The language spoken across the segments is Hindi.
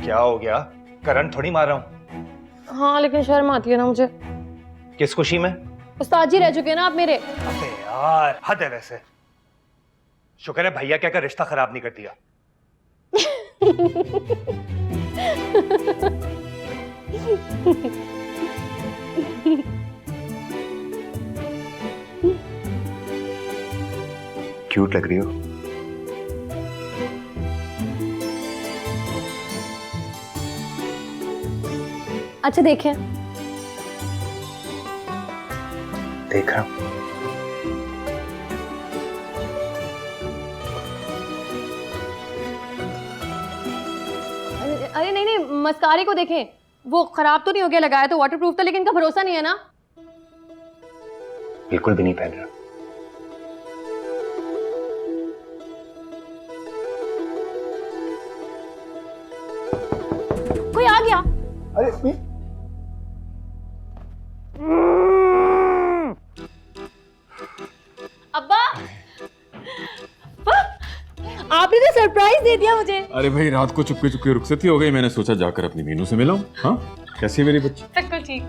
क्या हो गया? करंट थोड़ी मार रहा हूँ। हाँ लेकिन शर्म आती है ना मुझे। किस खुशी में? उस्ताद जी रह चुके हैं ना आप मेरे। अबे यार हद है वैसे। शुक्र है भैया क्या रिश्ता खराब नहीं कर दिया। क्यूट लग रही हो। अच्छा देखें। देख रहा हूं। अरे नहीं नहीं, मस्कारे को देखें, वो खराब तो नहीं हो गया, लगाया तो वाटरप्रूफ था, लेकिन इनका भरोसा नहीं है ना। बिल्कुल भी नहीं पहन रहा। कोई आ गया। अरे अब्बा, आपने तो सरप्राइज दे दिया मुझे। अरे भाई रात को चुपके चुपके रुखसती हो गई, मैंने सोचा जाकर अपनी मीनू से मिलाऊं। हाँ कैसी है मेरी बच्ची? बिल्कुल ठीक।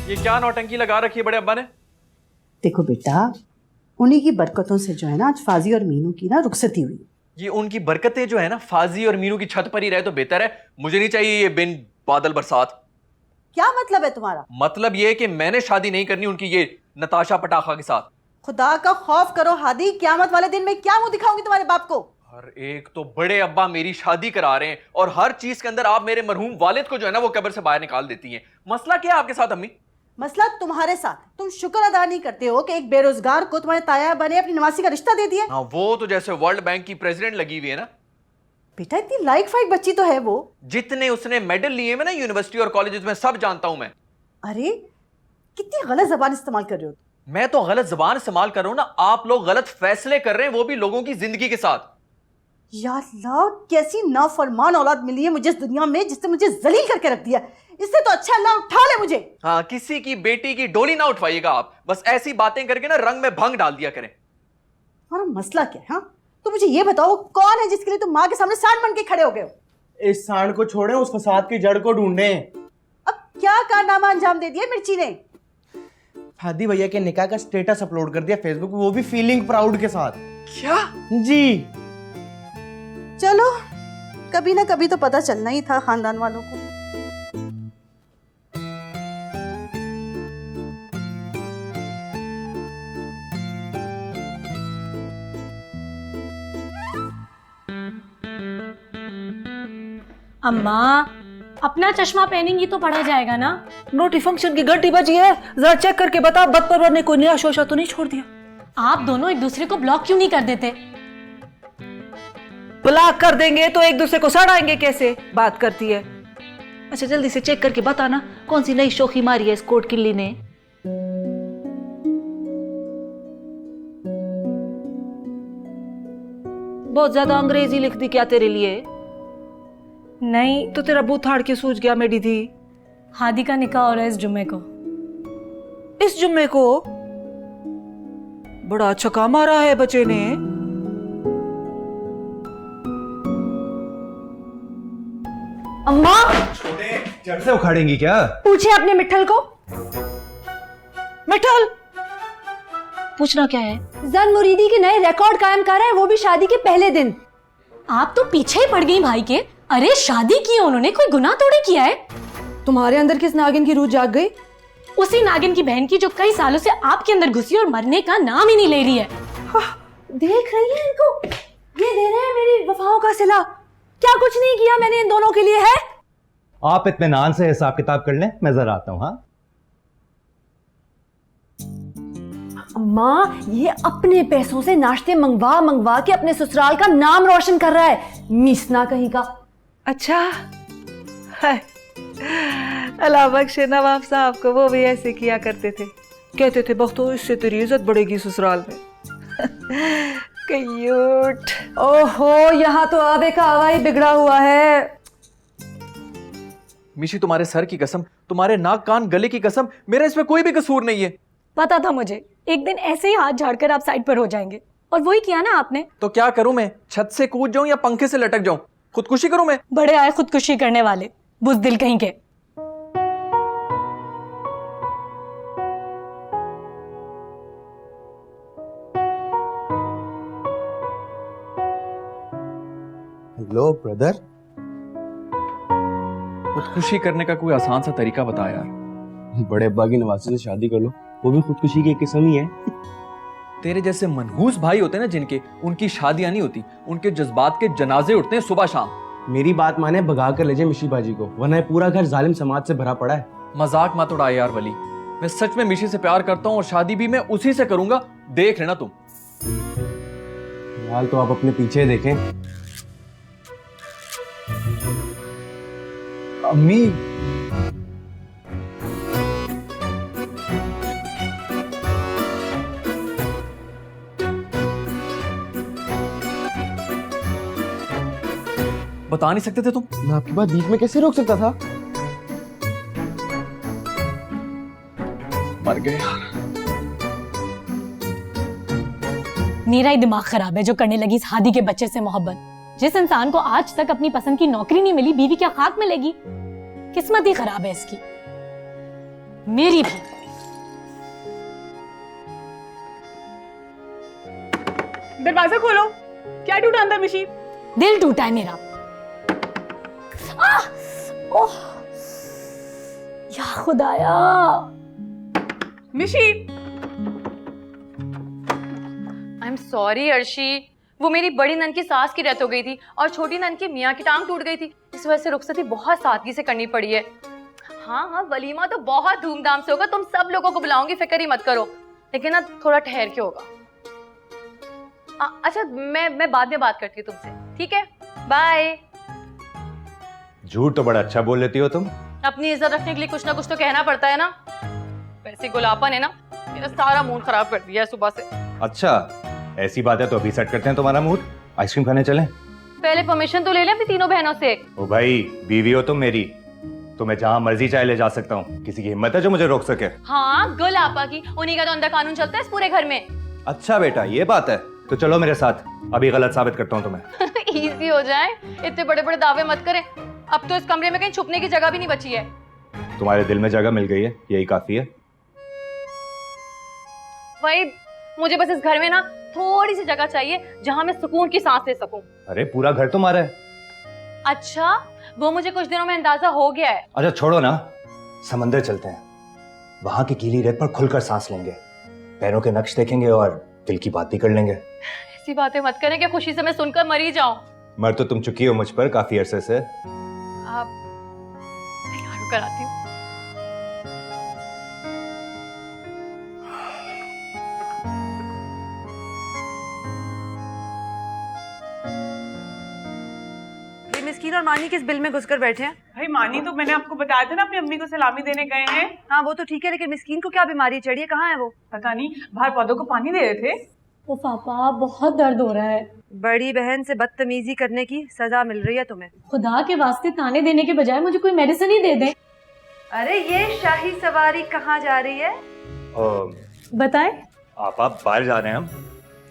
ये क्या नौटंकी लगा रखी है बड़े अब्बा ने? देखो बेटा, उन्हीं की बरकतों से जो है ना आज फाजी और मीनू की ना रुखसती हुई। ये उनकी बरकतें जो है ना फाजी और मीनू की छत पर ही रहे तो बेहतर है। मुझे नहीं चाहिए ये बिन बादल बरसात। क्या मतलब है तुम्हारा? मतलब ये कि मैंने शादी नहीं करनी उनकी ये नताशा पटाखा के साथ। खुदा का खौफ करो हादी, क़यामत वाले दिन में क्या मुंह दिखाऊंगी तुम्हारे बाप को? हर एक तो बड़े अब्बा मेरी शादी करा रहे हैं और हर चीज के अंदर आप मेरे मरहूम वालिद को जो है ना वो कब्र से बाहर निकाल देती हैं। मसला क्या है आपके साथ अम्मी? मसला तुम्हारे साथ, तुम शुक्र अदा नहीं करते हो कि एक बेरोजगार को तुम्हारे ताया बने अपनी नवासी का रिश्ता दे दिया। हाँ वो तो जैसे वर्ल्ड बैंक की प्रेसिडेंट लगी हुई है ना। बेटा इतनी लाइक फाइक बच्ची तो है वो। जितने उसने मेडल लिए हैं ना यूनिवर्सिटी और कॉलेजेस में सब जानता हूं मैं। अरे कितनी गलत जबान इस्तेमाल कर रहे हो। मैं तो गलत जबान इस्तेमाल कर रहा हूं ना, आप लोग गलत फैसले कर रहे हैं, वो भी लोगों की जिंदगी के साथ। या अल्लाह, कैसी नाफरमान औलाद मिली है मुझे इस दुनिया में जिसने मुझे जलील करके रख दिया। इससे तो अच्छा अल्लाह उठा ले मुझे। हाँ किसी की बेटी की डोली ना उठवाइएगा आप, बस ऐसी बातें करके ना रंग में भंग डाल दिया करें। तुम्हारा मसला क्या है? हाँ तो मुझे ये बताओ, कौन है जिसके लिए तुम माँ के सामने सांड बन के खड़े हो गए हो? इस सांड को छोड़े, उस फसाद की जड़ को ढूंढे। अब क्या कारनामा अंजाम दे दिया मिर्ची ने? हादी भैया के निकाह का स्टेटस अपलोड कर दिया फेसबुक पे, वो भी फीलिंग प्राउड के साथ। क्या? जी चलो कभी ना कभी तो पता चलना ही था खानदान वालों को। अम्मा अपना चश्मा पहनेंगी तो पढ़ा जाएगा ना। नोटी फंक्शन की घंटी बजी है, जरा चेक करके बता बदपरवर ने कोई नया शोशा तो नहीं छोड़ दिया? आप दोनों एक दूसरे को ब्लॉक क्यों नहीं कर देते? ब्लॉक कर देंगे तो एक दूसरे को सड़ाएंगे कैसे? बात करती है। अच्छा जल्दी से चेक करके बताना कौन सी नई शोखी मारी है इस कोट किल्ली ने। बहुत ज्यादा अंग्रेजी लिख दी क्या तेरे लिए? नहीं तो तेरा बूथ हाड़ के सूझ गया मेरी थी। हादी का निकाह हो रहा है इस जुम्मे को। इस जुम्मे को? बड़ा अच्छा काम आ रहा है बच्चे ने। अम्मा जड़ से उखाड़ेंगी क्या? पूछे अपने मिठल को। मिठल पूछना क्या है? जन मुरीदी के नए रिकॉर्ड कायम कर रहा है, वो भी शादी के पहले दिन। आप तो पीछे ही पड़ गई भाई के। अरे शादी की उन्होंने, कोई गुनाह थोड़ी किया है। तुम्हारे अंदर किस नागिन की रूह जाग गई? उसी नागिन की बहन की जो कई सालों से आपके अंदर घुसी और मरने का नाम ही नहीं ले रही है। देख रही है इनको, ये दे रहे हैं मेरी वफाओं का सिला। क्या कुछ नहीं किया मैंने इन दोनों के लिए है? आप इत्मीनान से हिसाब किताब कर लें, मैं जरा आता हूं। हाँ अम्मा, ये अपने पैसों से नाश्ते मंगवा मंगवा के अपने ससुराल का नाम रोशन कर रहा है, मीसना कहीं का। अच्छा है। अल्लाह बख्शे नवाब साहब को, वो भी ऐसे किया करते थे। कहते थे बख्तो इससे तेरी इज्जत बढ़ेगी ससुराल में। क्यूट। ओहो, यहाँ तो आवे का आवा ही बिगड़ा हुआ है। मिशी तुम्हारे सर की कसम, तुम्हारे नाक कान गले की कसम, मेरा इसमें कोई भी कसूर नहीं है। पता था मुझे एक दिन ऐसे ही हाथ झाड़कर आप साइड पर हो जाएंगे, और वही किया ना आपने। तो क्या करूं मैं, छत से कूद जाऊं या पंखे से लटक जाऊं? खुदकुशी करूं मैं? बड़े आए खुदकुशी करने वाले, बुज़दिल कहीं के। Hello brother. खुदकुशी करने का कोई आसान सा तरीका बता यार। बड़े अब्बा की नवासी से शादी कर लो, वो भी खुदकुशी की एक किस्म ही है। तेरे जैसे मनहूस भाई होते हैं ना जिनके, उनकी शादियां नहीं होती, उनके जज्बात के जनाजे उठते हैं सुबह शाम। मेरी बात माने, भगा कर ले जाए मिशी बाजी को, वरना ये पूरा घर जालिम समाज से भरा पड़ा है। मजाक मत उड़ा यार वली, मैं सच में मिशी से प्यार करता हूँ और शादी भी मैं उसी से करूंगा, देख लेना तुम। फिलहाल तो आप अपने पीछे देखें। अम्मी, बता नहीं सकते थे तुम? मैं आपकी बात बीच में कैसे रोक सकता था? मर गए। मेरा ही दिमाग खराब है जो करने लगी इस हादी के बच्चे से मोहब्बत। जिस इंसान को आज तक अपनी पसंद की नौकरी नहीं मिली, बीवी क्या खाक मिलेगी? किस्मत ही खराब है इसकी, मेरी भी। दरवाजा खोलो। क्या टूटा अंदर मिशी? दिल टूटा है मेरा। ओह या खुदाया। मिशी, आई एम सॉरी अर्शी, वो मेरी बड़ी नंद की सास की डेथ हो गई थी और छोटी नंद की मियाँ की टांग टूट गई थी, इस वजह से रुखसती बहुत सादगी से करनी पड़ी है। हाँ हाँ, वलीमा तो बहुत धूमधाम से होगा, तुम सब लोगों को बुलाऊंगी, फिक्र ही मत करो, लेकिन ना थोड़ा ठहर के होगा। अच्छा, मैं बाद में बात करती हूँ तुमसे, ठीक है? बाय। झूठ तो बड़ा अच्छा बोल लेती हो तुम। अपनी इज्जत रखने के लिए कुछ ना कुछ तो कहना पड़ता है ना। वैसे गुलाबा ने ना मेरा सारा मूड खराब कर दिया है सुबह से। अच्छा, ऐसी बात है तो अभी सेट करते हैं तुम्हारा मूड, आइसक्रीम खाने चलें? पहले परमिशन तो ले ले अपनी तीनों बहनों से। ओ भाई, बीवी हो तुम मेरी, तो मैं जहां मर्जी चाहे ले जा सकता हूँ, किसी की हिम्मत है जो मुझे रोक सके? हाँ, गुलाबा की, उन्हीं का तो अंदर कानून चलता है इस पूरे घर में। अच्छा बेटा, ये बात है, तो चलो मेरे साथ, अभी गलत साबित करता हूँ तुम्हें। इजी हो जाए, इतने बड़े बड़े दावे मत करें, अब तो इस कमरे में कहीं छुपने की जगह भी नहीं बची है। तुम्हारे दिल में जगह मिल गई है, यही काफी है। वही, मुझे बस इस घर में ना थोड़ी सी जगह चाहिए जहां मैं सुकून की सांस ले सकूं। अरे पूरा घर तुम्हारा है। अच्छा, वो मुझे कुछ दिनों में अंदाजा हो गया है। अच्छा छोड़ो ना, समंदर चलते हैं, वहां की गीली रेत पर खुलकर सांस लेंगे, पैरों के नक्श देखेंगे और दिल की बात भी कर लेंगे। ऐसी बातें मत करें कि खुशी से मैं सुनकर मर ही जाऊं। मर तो तुम चुकी हो मुझ पर काफी अरसे से। आप तैयार होकर आती हूँ। मिस्कीन और मानी किस बिल में घुसकर बैठे हैं? भाई मानी तो मैंने आपको बताया था ना, अपनी अम्मी को सलामी देने गए हैं। हाँ वो तो ठीक है, लेकिन मिस्कीन को क्या बीमारी चढ़ी है? कहाँ है वो? पता नहीं, बाहर पौधों को पानी दे रहे थे। ओ पापा, बहुत दर्द हो रहा है। बड़ी बहन से बदतमीजी करने की सजा मिल रही है तुम्हें। खुदा के वास्ते ताने देने के बजाय मुझे कोई मेडिसिन ही दे दे। अरे ये शाही सवारी कहाँ जा रही है? बताएं। आप बाहर जा रहे हैं हम?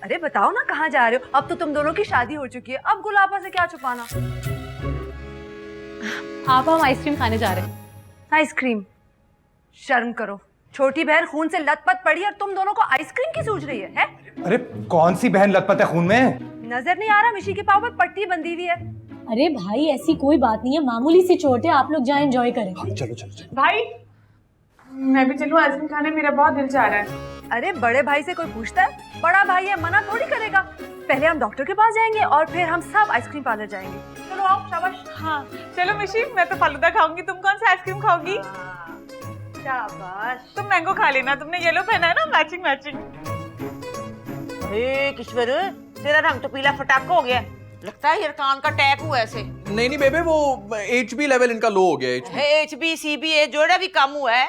अरे बताओ ना कहाँ जा रहे हो? अब तो तुम दोनों की शादी हो चुकी है, अब गुलाबा से क्या छुपाना? आप, हम आइसक्रीम खाने जा रहे हैं। आइसक्रीम? शर्म करो, छोटी बहन खून से लथपथ पड़ी और तुम दोनों को आइसक्रीम की सूझ रही है? अरे कौन सी बहन लथपथ है खून में? नजर नहीं आ रहा? मिशी के पाँव पर पट्टी बंधी हुई है। अरे भाई, ऐसी कोई बात नहीं है, मामूली सी चोट है, आप लोग जाएं एंजॉय करें। चलो चलो चलो। भाई मैं भी चलूं आइसक्रीम खाने, मेरा बहुत दिल चाह रहा है। अरे बड़े भाई से कोई पूछता है? बड़ा भाई है, मना थोड़ी करेगा। पहले हम डॉक्टर के पास जाएंगे और फिर हम सब आइसक्रीम पार्लर जाएंगे। चलो आओ, शाबाश। हाँ चलो मिशी, मैं तो फालूदा खाऊंगी, तुम कौन सा आइसक्रीम खाओगी? शाबाश। तुम मैंगो खा लेना, तुमने येलो पहना है ना, मैचिंग मैचिंग। किश्वर, तेरा रंग तो पीला फटाका हो गया, लगता है इरकान का अटैक हुआ ऐसे। नहीं नहीं बेबे, वो HB लेवल इनका लो हो गया। HB CB जोड़ा भी कम हुआ है।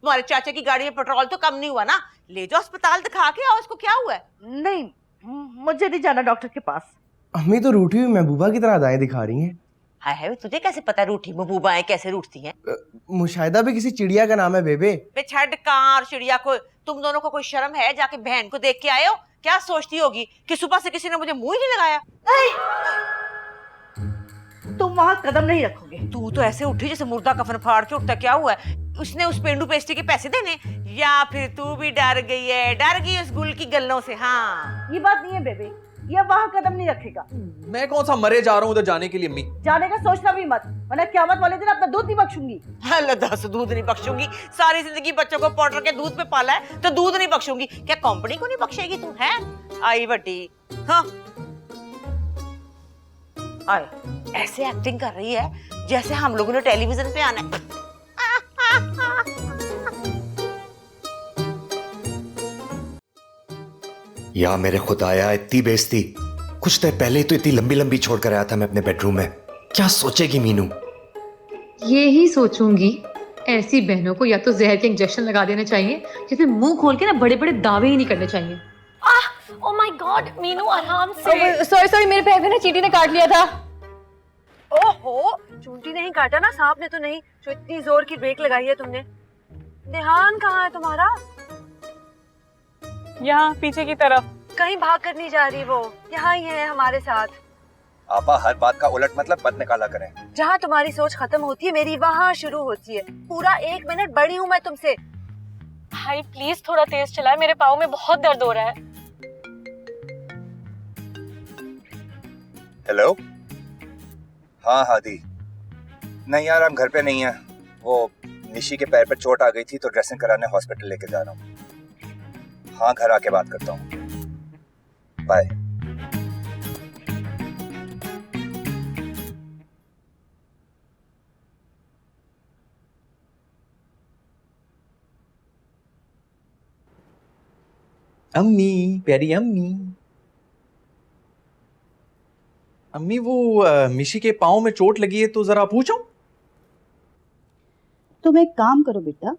तुम्हारे चाचा की गाड़ी में पेट्रोल तो कम नहीं हुआ ना? ले जाओ अस्पताल दिखा के आओ, इसको क्या हुआ है? नहीं, मुझे नहीं जाना डॉक्टर के पास। अम्मी तो रूठी हुई महबूबा की तरह अदाएं दिखा रही हैं। हाय हाय, तुझे कैसे पता रूठी महबूबाएं कैसे रूठती हैं? मुशाहिदा भी किसी चिड़िया का नाम है बेबे। बे छड़ कार चिड़िया को, तुम दोनों को कोई शर्म है? जाके बहन को देख के आए हो? क्या सोचती होगी कि सुबह से किसी ने मुझे मुंह ही नहीं लगाया? तुम वहां कदम नहीं रखोगे। तू तो ऐसे उठी जैसे मुर्दा कफन फाड़ के उठता। क्या हुआ है? उसने उस पेंडू पेस्ट्री के पैसे देने, या फिर तू भी डर गई है? डर गई उस गुल की गल्लों से? हाँ, ये बात नहीं है बेबे, ये वहां कदम नहीं रखेगा। मैं कौन सा मरे जा रहा हूँ उधर जाने के लिए अम्मी? जाने का सोचना भी मत, वरना क़यामत वाले दिन अपना दूध नहीं बख्शूंगी। अल्लाह, 10 दूध नहीं बख्शूंगी? सारी जिंदगी बच्चों को पाउडर के दूध पे पाला है तो दूध नहीं बख्शूंगी? क्या कंपनी को नहीं बख्शेगी तू? है आई बटी। हाँ, आए ऐसे एक्टिंग कर रही है जैसे हम लोगों ने टेलीविजन पे आना है। या मेरे खुदाया, इतनी बेइज्जती। कुछ देर पहले तो इतनी लंबी लंबी छोड़ कर आया था मैं अपने बेडरूम में। क्या सोचेगी मीनू? ये ही सोचूंगी, ऐसी बहनों को या तो जहर के इंजेक्शन लगा देने चाहिए या फिर मुंह खोल के ना बड़े बड़े दावे ही नहीं करने चाहिए। ओह माय गॉड मीनू, आराम से। सॉरी मेरे पैर पे ना चींटी ने काट लिया था। ओहो, चूंटी नहीं काटा ना, सांप ने तो नहीं, जो इतनी जोर की ब्रेक लगाई है तुमने। ध्यान कहाँ है तुम्हारा? यहाँ पीछे की तरफ। कहीं भाग कर नहीं जा रही वो, यहाँ ही है हमारे साथ। आपा हर बात का उलट मतलब मत निकाला करें। जहाँ तुम्हारी सोच खत्म होती है मेरी वहाँ शुरू होती है। पूरा 1 मिनट बड़ी हूँ मैं तुमसे। भाई प्लीज थोड़ा तेज चलाए, मेरे पाँव में बहुत दर्द हो रहा है। हेलो, हाँ हादी। नहीं यार, हम घर पे नहीं है। वो निशी के पैर पर चोट आ गई थी तो ड्रेसिंग कराने हॉस्पिटल लेके जा रहा हूँ। हाँ, घर आके बात करता हूँ। बाय। अम्मी, प्यारी अम्मी। अम्मी, वो मिशी के पाँव में चोट लगी है तो जरा पूछो। तुम एक काम करो बेटा,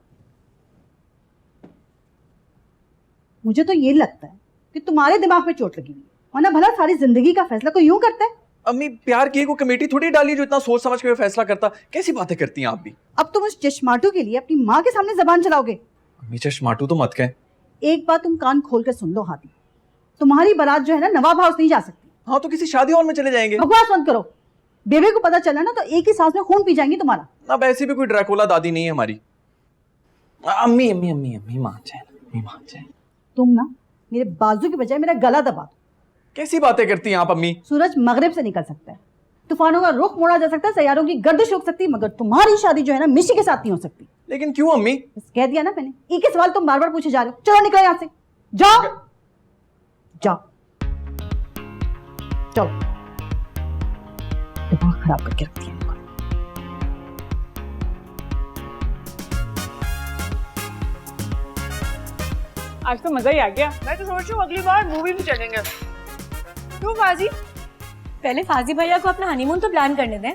मुझे तो ये लगता है कि तुम्हारे दिमाग पे चोट लगी हुई है, वरना भला सारी जिंदगी का फैसला कोई यूं करता है? अम्मी, प्यार की को कमेटी थोड़ी डाली जो इतना सोच समझ के फैसला करता। कैसी बातें करती हैं आप भी? अब तुम उस चश्माटू के लिए अपनी माँ के सामने जबान चलाओगे? अम्मी, चश्माटू तो मत कहें। एक बात तुम कान खोल कर सुन लो हाथी, तुम्हारी बारात जो है ना नवाब हाउस नहीं जा सकती। हाँ, तो किसी शादी हॉल में चले जाएंगे। बकवास बंद करो। बेबे को पता चला ना तो एक ही सांस में खून पी जाएंगी तुम्हारा। अब ऐसी भी कोई ड्रैकुला दादी नहीं है हमारी। अम्मी अम्मी अम्मी अम्मी मान जाए, अम्मी मान जाए। तुम ना मेरे बाजू के बजाय मेरा गला दबा दो। कैसी बातें करती हैं आप अम्मी? सूरज मगरिब से निकल सकता है, तूफानों का रुख मोड़ा जा सकता है, सैयारों की गर्दिश रुक सकती है, मगर तुम्हारी शादी जो है ना मिशी के साथ नहीं हो सकती। लेकिन क्यों अम्मी? बस कह दिया ना मैंने, एक ही सवाल तुम बार बार पूछे जा रहे हो। चलो निकलो यहाँ से, जाओ जाओ चलो। दिमाग खराब करके रखती है। आज तो मजा ही आ गया। मैं तो सोच रही हूँ अगली बार मूवी भी चलेंगे। क्यों बाजी? पहले फाजी भैया को अपना हनीमून तो प्लान करने दें।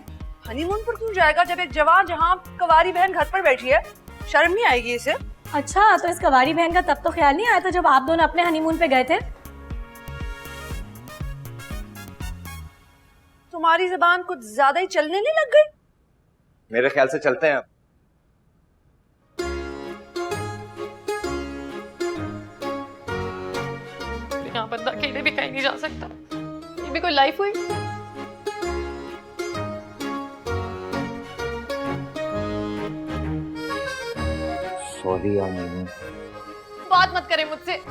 हनीमून पर क्यों जाएगा जब एक जवान जहाँ कवारी बहन घर पर बैठी है? शर्म नहीं आएगी इसे? अच्छा, तो इस कवारी बहन का तब तो ख्याल नहीं आया था जब आप दोनों अपने हनीमून पे गए थे? तुम्हारी जुबान कुछ ज्यादा ही चलने नहीं लग गई? मेरे ख्याल से चलते हैं। यहाँ बंदा अकेले भी कहीं नहीं जा सकता। ये भी कोई लाइफ हुई? सॉरी यार मीनू। बात मत करें मुझसे।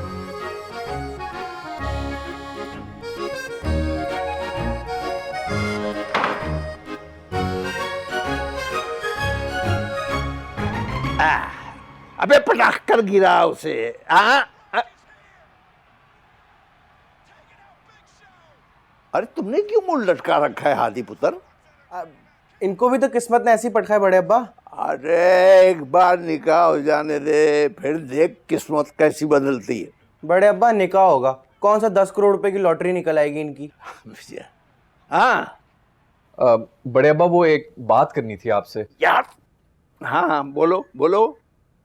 अबे पटाख कर गिरा उसे। अरे तुमने क्यों मुंह लटका रखा है हादी पुत्र? इनको भी तो किस्मत ने ऐसी पटका है बड़े अब्बा। अरे एक बार निकाह हो जाने दे, फिर देख किस्मत कैसी बदलती है। बड़े अब्बा निकाह होगा, कौन सा 10 करोड़ रुपए की लॉटरी निकल आएगी इनकी। हाँ बड़े अब्बा, वो एक बात करनी थी आपसे यार। हाँ बोलो बोलो।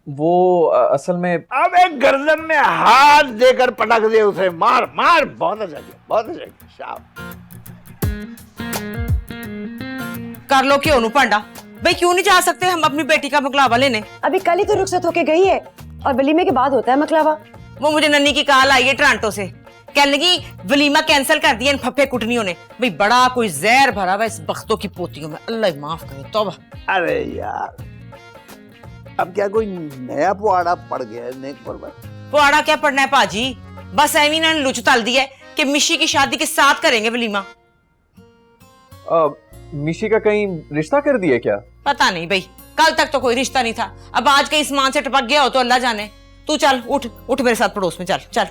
वो असल में अब एक गर्दन में हाथ देकर पटक दे उसे। मार मार, बहुत अच्छा किया, बहुत अच्छा किया। शाबाश। कर लो क्यों नु पांडा भाई, क्यों नहीं जा सकते हम अपनी बेटी का मकलावा लेने? अभी कल ही तो रुखसत होके गई है और वलीमे के बाद होता है मकलावा। वो मुझे नन्नी की कॉल आई है टोरंटो से, कहने लगी वलीमा कैंसिल कर दिया इन फफे कुटनियों ने। भाई बड़ा कोई जहर भरा हुआ इस बख्तों की पोतियों में, अल्लाह ही माफ करे। तौबा। अरे यार, अब क्या कोई नया पुआड़ा पड़ गया है नेक पर? पुआड़ा क्या पड़ना है पाजी, बस एवी ने लुच तल दिया है कि मिशी की शादी के साथ करेंगे वलीमा। मिशी का कहीं रिश्ता कर दिया क्या? पता नहीं भाई, कल तक तो कोई रिश्ता नहीं था, अब आज के इस मान से टपक गया हो तो अल्लाह जाने। तू चल उठ उठ मेरे साथ पड़ोस में, चल चल।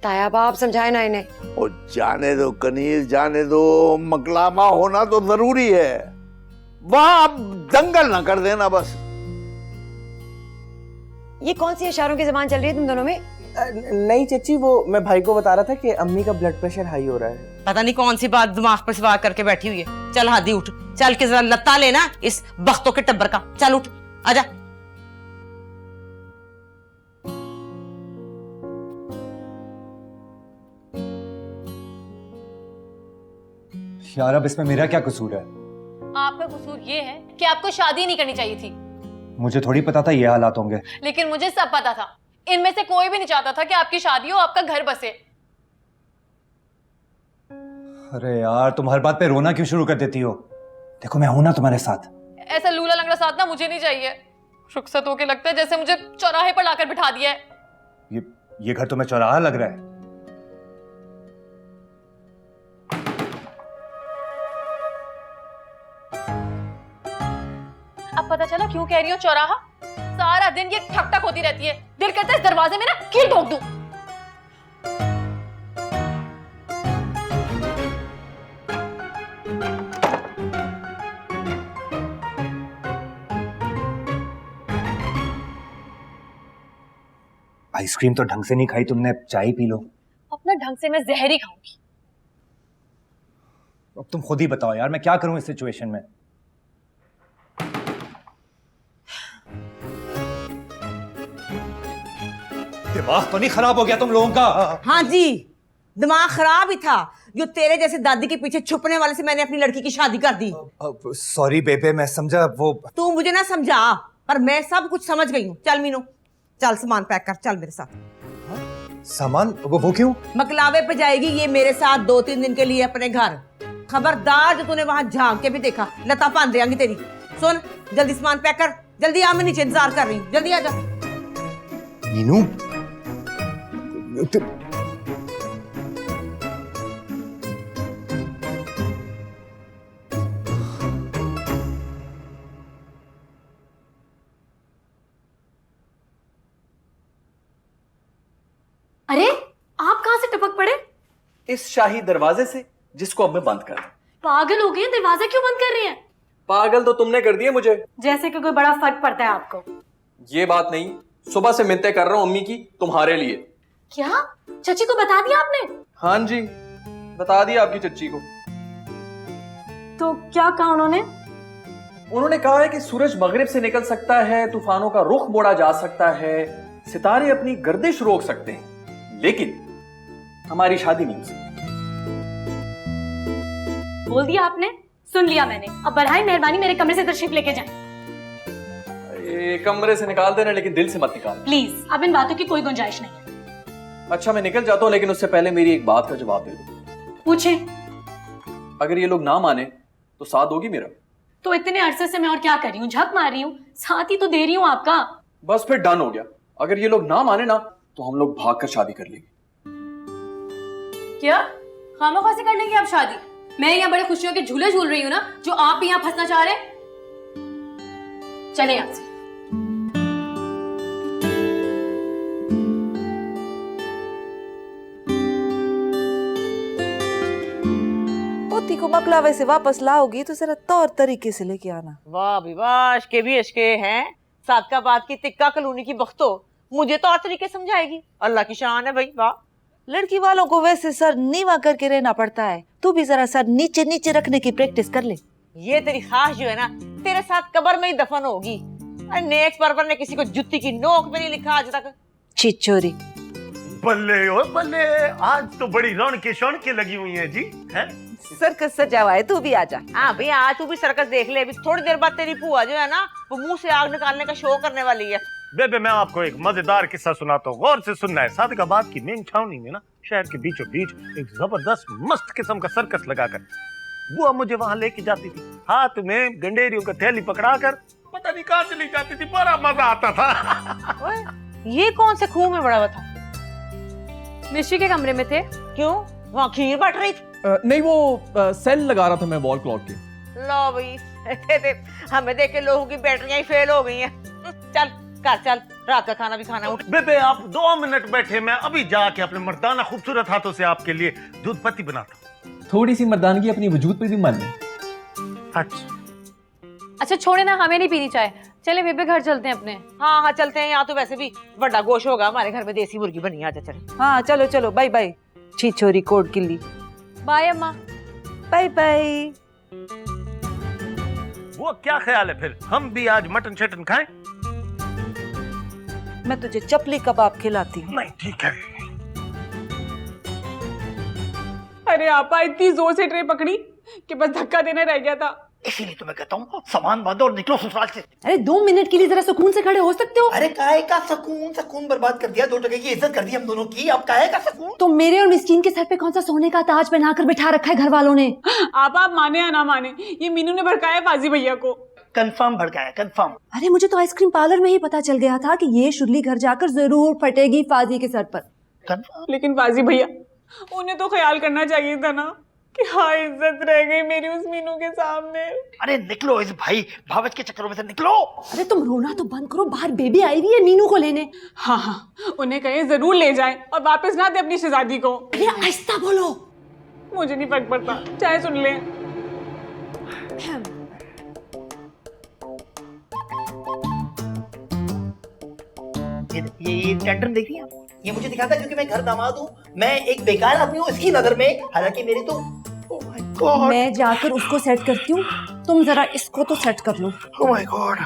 ताया बाप समझाए ना इन्हें। ओ जाने दो कनीज, जाने दो, मकलामा होना तो जरूरी है, वहां अब दंगल ना कर देना बस। ये कौन सी इशारों की जबान चल रही है तुम दोनों में? नहीं चाची, वो मैं भाई को बता रहा था कि अम्मी का ब्लड प्रेशर हाई हो रहा है। पता नहीं कौन सी बात दिमाग पर सवार करके बैठी हुई है। चल हादी उठ, चल के जरा लत्ता लेना इस बख्तों के टब्बर का। चल उठ, आजा। यार अब इसमें मेरा क्या कसूर है? आपका कसूर ये है कि आपको शादी नहीं करनी चाहिए थी। मुझे थोड़ी पता था ये हालात होंगे। लेकिन मुझे सब पता था। इनमें से कोई भी नहीं चाहता था कि आपकी शादी हो, आपका घर बसे। अरे यार, तुम हर बात पे रोना क्यों शुरू कर देती हो? देखो मैं हूं ना तुम्हारे साथ। ऐसा लूला लंगड़ा साथ ना मुझे नहीं चाहिए। रुखसत होके लगता है जैसे मुझे चौराहे पर लाकर बिठा दिया है। ये घर तुम्हें चौराहा लग रहा है? अब पता चला क्यों कह रही हूँ चौराहा। सारा दिन ये ठक ठक होती रहती है, दिल करता है इस दरवाजे में ना कील ठोक दूं। आइसक्रीम तो ढंग से नहीं खाई तुमने, चाय पी लो। अपना ढंग से मैं जहर ही खाऊंगी। अब तुम खुद ही बताओ यार, मैं क्या करूं इस सिचुएशन में? दिमाग तो नहीं खराब हो गया तुम लोगों का? हाँ जी, दिमाग खराब ही था। जो तेरे जैसे दादी के पीछे छुपने वाले से मैंने अपनी लड़की की शादी कर दी। सॉरी बेबे, मैं समझा वो। तू मुझे ना समझा, पर मैं सब कुछ समझ गई हूँ। चल मीनू, चल सामान पैक कर, चल मेरे साथ। सामान? वो क्यों? मकलावे पे जाएगी ये मेरे साथ 2-3 दिन के लिए अपने घर। खबरदार जो तूने वहां झांक के भी देखा, लता पान देंगी तेरी। सुन, जल्दी सामान पैक कर, जल्दी आ, मैं नीचे इंतजार कर रही हूँ, जल्दी आ जा। मीनू, अरे आप कहां से टपक पड़े? इस शाही दरवाजे से जिसको अब मैं बंद कर। पागल हो गए, दरवाजा क्यों बंद कर रहे हैं? पागल तो तुमने कर दिया मुझे। जैसे कि कोई बड़ा फर्क पड़ता है आपको। ये बात नहीं, सुबह से मिन्नतें कर रहा हूं अम्मी की तुम्हारे लिए। क्या चाची को बता दिया आपने? हाँ जी, बता दिया आपकी चच्ची को। तो क्या कहा उन्होंने? उन्होंने कहा है कि सूरज मगरिब से निकल सकता है, तूफानों का रुख मोड़ा जा सकता है, सितारे अपनी गर्दिश रोक सकते हैं, लेकिन हमारी शादी नहीं हो सकती। बोल दिया आपने, सुन लिया मैंने। अब बढ़ाई मेहरबानी मेरे कमरे से तशरीफ लेके जाएं। कमरे से निकाल देना, लेकिन दिल से मत निकाल प्लीज। अब इन बातों की कोई गुंजाइश नहीं है। अच्छा मैं निकल जाता हूँ, लेकिन उससे पहले मेरी एक बात का जवाब दे दो। पूछे। अगर ये लोग ना माने तो साथ दोगी मेरा? तो इतने अरसे से मैं और क्या कर रही हूँ, झक मार रही हूँ, साथ ही तो दे रही हूँ आपका। बस फिर डन हो गया। अगर ये लोग ना माने ना तो हम लोग भाग कर शादी कर लेंगे। क्या खामोखा से कर लेंगे आप शादी? मैं यहाँ बड़े खुशियों के झूले झूल रही हूँ ना, जो आप भी यहाँ फंसना चाह रहे हैं। चले यहाँ से। पोती को मकलावे से वापस लाओगी तो जरा तौर तरीके से लेके आना। वाह भी वाह, अशके भी अशके हैं। सादकाबाद की तिक्का कॉलोनी की बख्तो मुझे तौर तरीके समझाएगी। अल्लाह की शान है भाई, वाह। लड़की वालों को वैसे सर नीवा करके रहना पड़ता है, तू भी जरा सर नीचे नीचे रखने की प्रैक्टिस कर ले। ये तेरी ख्वाहिश जो है ना, तेरे साथ कब्र में ही दफन होगी। नेक्स्ट परवर ने किसी को जुत्ती की नोक में नहीं लिखा आज तक। छिछोरी, बल्ले ओ बल्ले, आज तो बड़ी रौनकें शौनकें लगी हुई हैं जी, हैं? सर्कस सजा हुआ है, तू भी आजा। हाँ भैया, आज तू भी सर्कस देख ले। अभी थोड़ी देर बाद तेरी बुआ जो है ना, वो मुंह से आग निकालने का शो करने वाली है। बेबे मैं आपको एक मजेदार किस्सा सुनाता हूँ, गौर से सुनना है। सादिकाबाद की मेन छावनी में ना, शहर के बीचों बीच एक जबरदस्त मस्त किस्म का सर्कस लगाकर बुआ मुझे वहां लेके जाती थी। हाथ में गंडेरियों का थैली पकड़ाकर पता नहीं कहां चली जाती थी, बड़ा मजा आता था। ये कौन से खूह में बड़ा हुआ था? निशी के कमरे में थे। क्यों, वहाँ खीर बट रही थी? नहीं, वो सेल लगा रहा था मैं वॉल क्लॉक के। लो भाई, हमें देख के लोगों की बैटरियां ही फेल हो गई हैं। चल घर चल, रात का खाना भी खाना। उठ बेबे आप 2 मिनट बैठे, मैं अभी जाके अपने मर्दाना खूबसूरत हाथों से आपके लिए दूध पत्ती बनाता हूँ। थोड़ी सी मर्दानगी अपनी वजूद पे भी मान ले। अच्छा छोड़े ना, हमें नहीं पीनी चाय, चले बेबे घर चलते हैं अपने। हाँ हाँ चलते हैं, यहाँ तो वैसे भी बड़ा गोश होगा। हमारे घर में देसी मुर्गी बनी है, आजा चले। हाँ चलो चलो, बाय बाय छी छोरी कोट किल्ली। बाय अम्मा। Bye bye. वो क्या ख्याल है फिर, हम भी आज मटन शटन खाएं? मैं तुझे चपली कबाब खिलाती हूँ। नहीं ठीक है। अरे आपा, इतनी जोर से ट्रे पकड़ी कि बस धक्का देना रह गया था। इसीलिए तो मैं कहता हूँ सामान बांधो और निकलो ससुराल से। अरे 2 मिनट के लिए जरा सुकून से खड़े हो सकते हो? अरे काहे का सुकून, सुकून बर्बाद कर दिया, 2 टके की इज्जत कर दी हम दोनों की, अब काहे का सुकून? तो मेरे और मिस्कीन के सर पे कौन सा सोने का ताज पहनाकर बिठा रखा है घर वालों ने? आप माने या ना माने, ये मीनू ने भड़काया फाजी भैया को। कंफर्म भड़काया, कंफर्म। अरे मुझे तो आइसक्रीम पार्लर में ही पता चल गया था कि ये शुरली घर जाकर जरूर फटेगी फाजी के सर पर। लेकिन फाजी भैया, उन्हें तो ख्याल करना चाहिए था ना कि हाँ इज्जत रह गई मेरी उस मीनू के सामने। अरे निकलो इस भाई भावच के चक्करों में से निकलो। अरे तुम रोना तो बंद करो, बाहर बेबी आई हुई है मीनू को लेने। हाँ हाँ, उन्हें कहीं जरूर ले जाए और वापस ना दे अपनी शहजादी को। अरे आहिस्ता बोलो। मुझे नहीं फर्क पड़ता, चाहे सुन ले। ये पैटर्न देख रही हैं आप? ये मुझे दिखाता है क्योंकि मैं घर दामाद हूँ, मैं एक बेकार आदमी हूँ इसकी नजर में, हालांकि मेरी तो oh my God। मैं जाकर उसको सेट करती हूँ, तुम जरा इसको तो सेट कर लो। oh my God।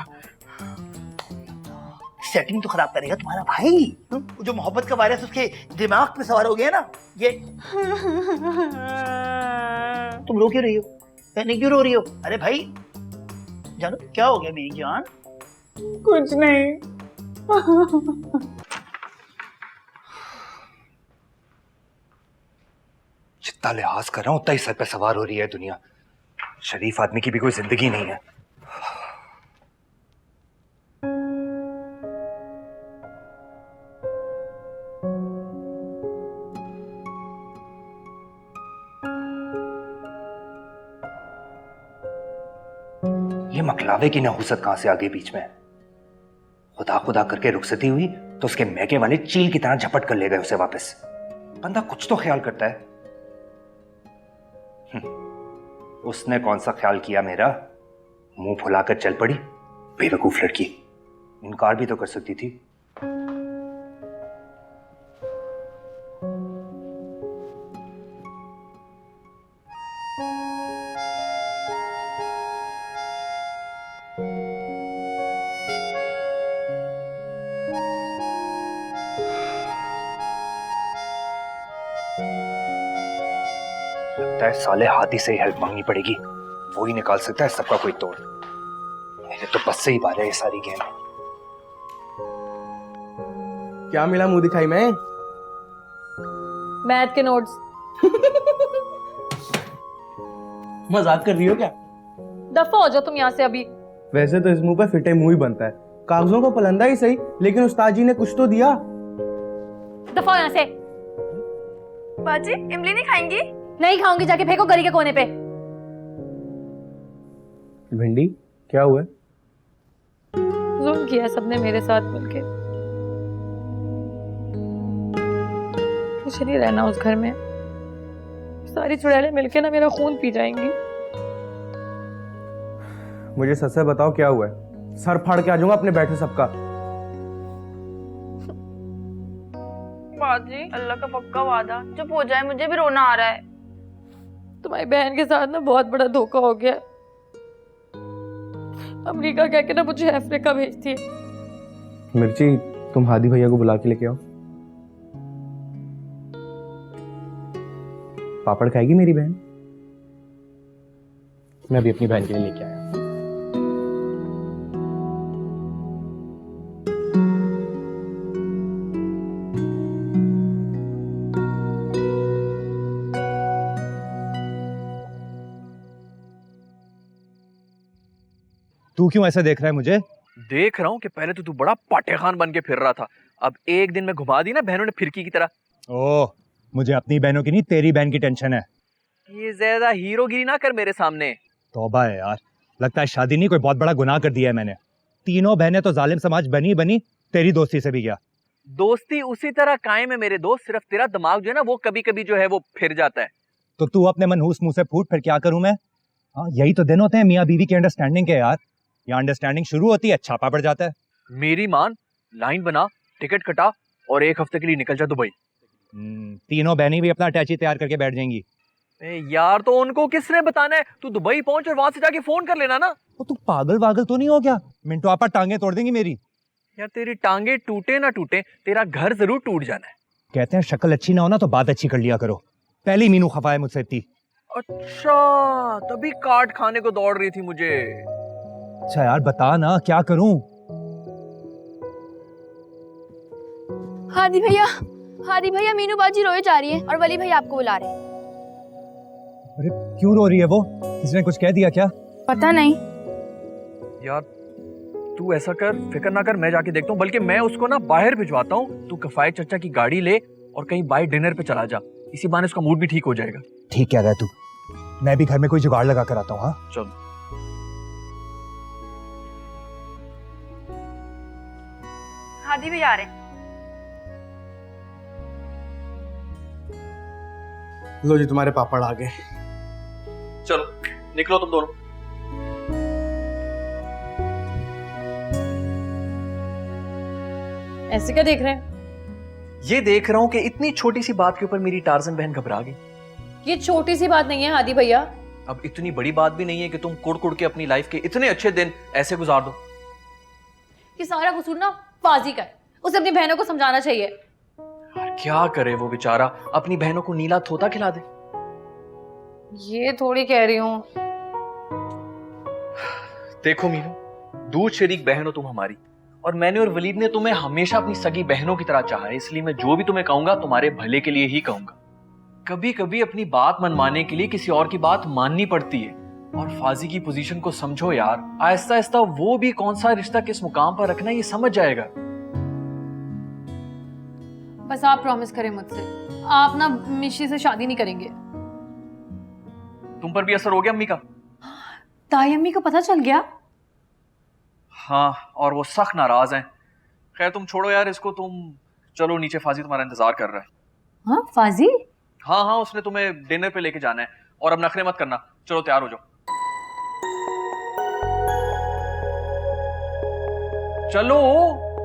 सेटिंग तो खराब करेगा तुम्हारा भाई, जो मोहब्बत का वायरस उसके दिमाग पे सवार हो गया ना ये। तुम रो क्यों रही हो, नहीं क्यों रो रही हो? अरे भाई जानो क्या हो गया मेरी जान? कुछ नहीं। जितना लिहाज कर रहा हूं उतना ही सर पे सवार हो रही है दुनिया। शरीफ आदमी की भी कोई जिंदगी नहीं है। ये मकलावे की नहुसत कहां से आ गई बीच में? खुदा खुदा करके रुखसती हुई तो उसके मैके वाले चील की तरह झपट कर ले गए उसे वापस। बंदा कुछ तो ख्याल करता है। उसने कौन सा ख्याल किया मेरा? मुंह फुलाकर चल पड़ी, बेवकूफ लड़की। इनकार भी तो कर सकती थी। लगता है साले हाथी से ही हेल्प मांगनी पड़ेगी, वो ही निकाल सकता है सबका कोई तोड़। मेरे तो बस से ही बात है ये सारी गेम। क्या मिला मुंह दिखाई में? मैथ के नोट्स। मजाक कर रही हो क्या? दफा हो जाओ तुम यहाँ से अभी। वैसे तो इस मुंह पे फिटे मुंह ही बनता है, कागजों को पलंदा ही सही, लेकिन उस्ताद जी ने कुछ तो दिया। दफा हो यहाँ से। बाजी इमली नहीं खाएंगी? नहीं खाऊंगी, जाके फेंको गली के कोने पे। भिंडी क्या हुआ? जुल्म किया सबने मेरे साथ मिलके। मुझे नहीं रहना उस घर में। सारी चुड़ैलें मिलके ना मेरा खून पी जाएंगी। मुझे सच से बताओ क्या हुआ है? सर फाड़ के आ जाऊंगा अपने बैठे सबका। बाजी अल्लाह का पक्का वादा, चुप हो जाए, मुझे भी रोना आ रहा है। तुम्हारी बहन के साथ ना बहुत बड़ा धोखा हो गया। अमेरिका कह के ना मुझे अफ्रीका भेजती है। मिर्ची, तुम हादी भैया को बुला के लेके आओ। पापड़ खाएगी मेरी बहन? मैं अभी अपनी बहन के लिए लेके आया। तू क्यों ऐसा देख रहा है मुझे? देख रहा हूँ कि पहले तो तू बड़ा पाटेखान बन के फिर रहा था, अब एक दिन में घुमा दी ना बहनों ने फिरकी की तरह। ओह, मुझे अपनी बहनों की नहीं तेरी बहन की टेंशन है। ये ज्यादा हीरोगिरी ना कर मेरे सामने। तौबा है यार, लगता है शादी नहीं कोई बहुत बड़ा गुनाह कर दिया है मैंने। तीनों बहनें तो जालिम समाज बनी बनी, तेरी दोस्ती से भी गया। दोस्ती उसी तरह कायम है मेरे दोस्त, सिर्फ तेरा दिमाग जो है ना वो कभी कभी जो है वो फिर जाता है। तो तू अपने मनहूस मुंह से फूट, फिर क्या करूं मैं? हाँ, यही तो दिन होते हैं मियाँ बीवी की अंडरस्टैंडिंग के यार। यहाँ अंडरस्टैंडिंग शुरू होती है, छापा पड़ जाता है। मेरी मान, लाइन बना, टिकट कटा और 1 हफ्ते के लिए निकल जा दुबई। तीनों बहनें भी अपना अटैची तैयार करके बैठ जाएंगी। यार तो उनको किसने बताना है? तू दुबई पहुंच और वहां से जाके फोन कर लेना ना। तो तू पागल वागल तो नहीं हो गया? मिंटो आपा टांगे तोड़ देंगी मेरी। यार तेरी टांगे टूटे ना टूटे, तेरा घर जरूर टूट जाना है। कहते हैं शक्ल अच्छी ना हो ना तो बात अच्छी कर लिया करो। पहली मीनू खफा है मुझसे इतनी। अच्छा, तभी काट खाने को दौड़ रही थी मुझे। अच्छा यार बता ना, क्या करूं? हादी भैया मीनू बाजी रोए जा रही है और वली भैया आपको बुला रहे हैं। अरे क्यों रो रही है वो? किसने कुछ कह दिया क्या? पता नहीं। यार तू ऐसा कर, फिक्र ना कर, मैं जाके देखता हूँ। बल्कि मैं उसको ना बाहर भिजवाता हूँ। तू कफाये चचा की गाड़ी ले और कहीं बाहर डिनर पे चला जा, इसी बहाने उसका मूड भी ठीक हो जाएगा। ठीक कह रहा है तू, मैं भी घर में कोई जुगाड़ लगा कर आता हूँ। हाँ चल। हादी भैया आ रहे हैं। लो जी तुम्हारे पापड़ आ गए। चलो निकलो तुम दोनों। ऐसे क्या देख रहे हैं? ये देख रहा हूँ कि इतनी छोटी सी बात के ऊपर मेरी टार्जन बहन घबरा गई। ये छोटी सी बात नहीं है हादी भैया। अब इतनी बड़ी बात भी नहीं है कि तुम कुड़ कुड़ के अपनी लाइफ के इतने अच्छे दिन ऐसे गुजार दो। ये सारा कसूर ना फाजी का है, उसे अपनी बहनों को समझाना चाहिए। क्या करे वो बेचारा, अपनी बहनों को नीला थोता खिला दे। ये थोड़ी कह रही हूँ। देखो मीनू, दूध शरीक बहन हो तुम हमारी, और मैंने और वलीद ने तुम्हें हमेशा अपनी सगी बहनों की तरह चाहा है, इसलिए मैं जो भी तुम्हें कहूंगा तुम्हारे भले के लिए ही कहूंगा। कभी कभी अपनी बात मनवाने के लिए किसी और की बात माननी पड़ती है, और फाजी की पोजीशन को समझो यार। आहिस्ता आहिस्ता वो भी कौन सा रिश्ता किस मुकाम पर रखना ये समझ जाएगा। बस आप प्रॉमिस करें मुझसे, आप ना मिशी से शादी नहीं करेंगे। तुम पर भी असर हो गया अम्मी का? ताई अम्मी को पता चल गया? हाँ, और वो सख्त नाराज हैं। खैर तुम छोड़ो यार इसको, तुम चलो नीचे, फाजी तुम्हारा इंतजार कर रहा है। हाँ फाजी? हाँ, उसने तुम्हें डिनर पे लेके जाना है, और अब नखरे मत करना। चलो तैयार हो जाओ। चलो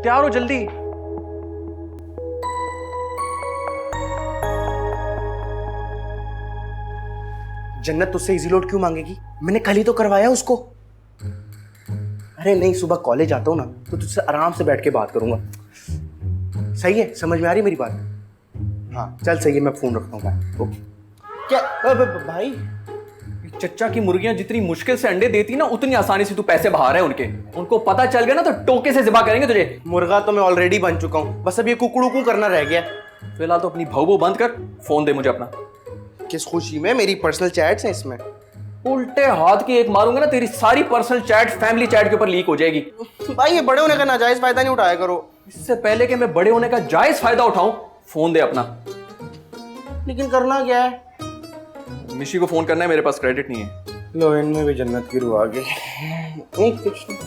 तैयार हो जल्दी। जन्नत तुझसे इजी लोड क्यों मांगेगी? मैंने कल ही तो करवाया उसको। अरे नहीं, सुबह कॉलेज आता हूँ ना तो तुझसे आराम से बैठ के बात करूंगा। सही है? समझ में आ रही मेरी बात? हाँ चल सही है, मैं फोन रखता हूँ। ओके। क्या भाई? चच्चा की मुर्गियां जितनी मुश्किल से अंडे देती ना, उतनी आसानी से तू पैसे बहा रहा है उनके। उनको पता चल गया ना तो टोके से ज़िबा करेंगे तुझे। मुर्गा तो मैं ऑलरेडी बन चुका हूँ, बस अब ये कुकड़ू करना रह गया। फिलहाल तो अपनी भाऊ बंद कर, फोन दे मुझे अपना। किस खुशी में? मेरी पर्सनल चैट्स हैं इसमें। उल्टे हाथ की एक मारूंगा ना, तेरी सारी पर्सनल चैट फैमिली चैट के ऊपर लीक हो जाएगी। भाई ये बड़े होने का नाजायज फायदा नहीं उठाया करो। इससे पहले कि मैं बड़े होने का जायज फायदा उठाऊं, फोन दे अपना। लेकिन करना क्या है? मिशी को फोन करना है, मेरे पास क्रेडिट नहीं है। लो इनमें भी जन्नत की रूह आ गई। नहीं कुछ नहीं।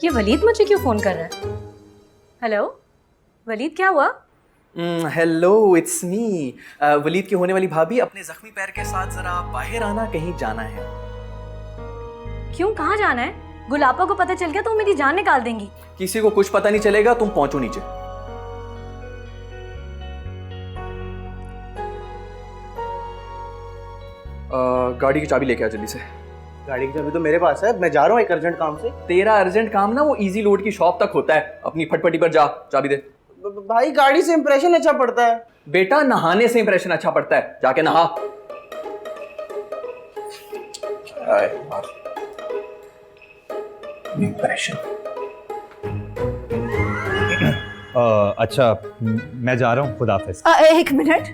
ये वलीद मुझे क्यों फोन कर रहा है? हेलो वलीद, क्या हुआ? Hello it's me. वलीद की होने वाली भाभी, अपने जख्मी पैर के साथ जरा बाहर आना, कहीं जाना है। क्यों, कहाँ जाना है? गुलाबा को पता चल गया तो मेरी जान निकाल देंगी। किसी को कुछ पता नहीं चलेगा, तुम पहुंचो नीचे। गाड़ी की चाबी लेके आ जल्दी से। गाड़ी की चाबी तो मेरे पास है, मैं जा रहा हूँ एक अर्जेंट काम से। तेरा अर्जेंट काम ना वो इजी लोड की शॉप तक होता है, अपनी फटफटी पर जा, चाबी दे। भाई गाड़ी से इंप्रेशन अच्छा पड़ता है। बेटा नहाने से इंप्रेशन अच्छा पड़ता है, जाके नहा। इंप्रेशन। अच्छा मैं जा रहा हूँ, खुदा हाफिज। एक मिनट,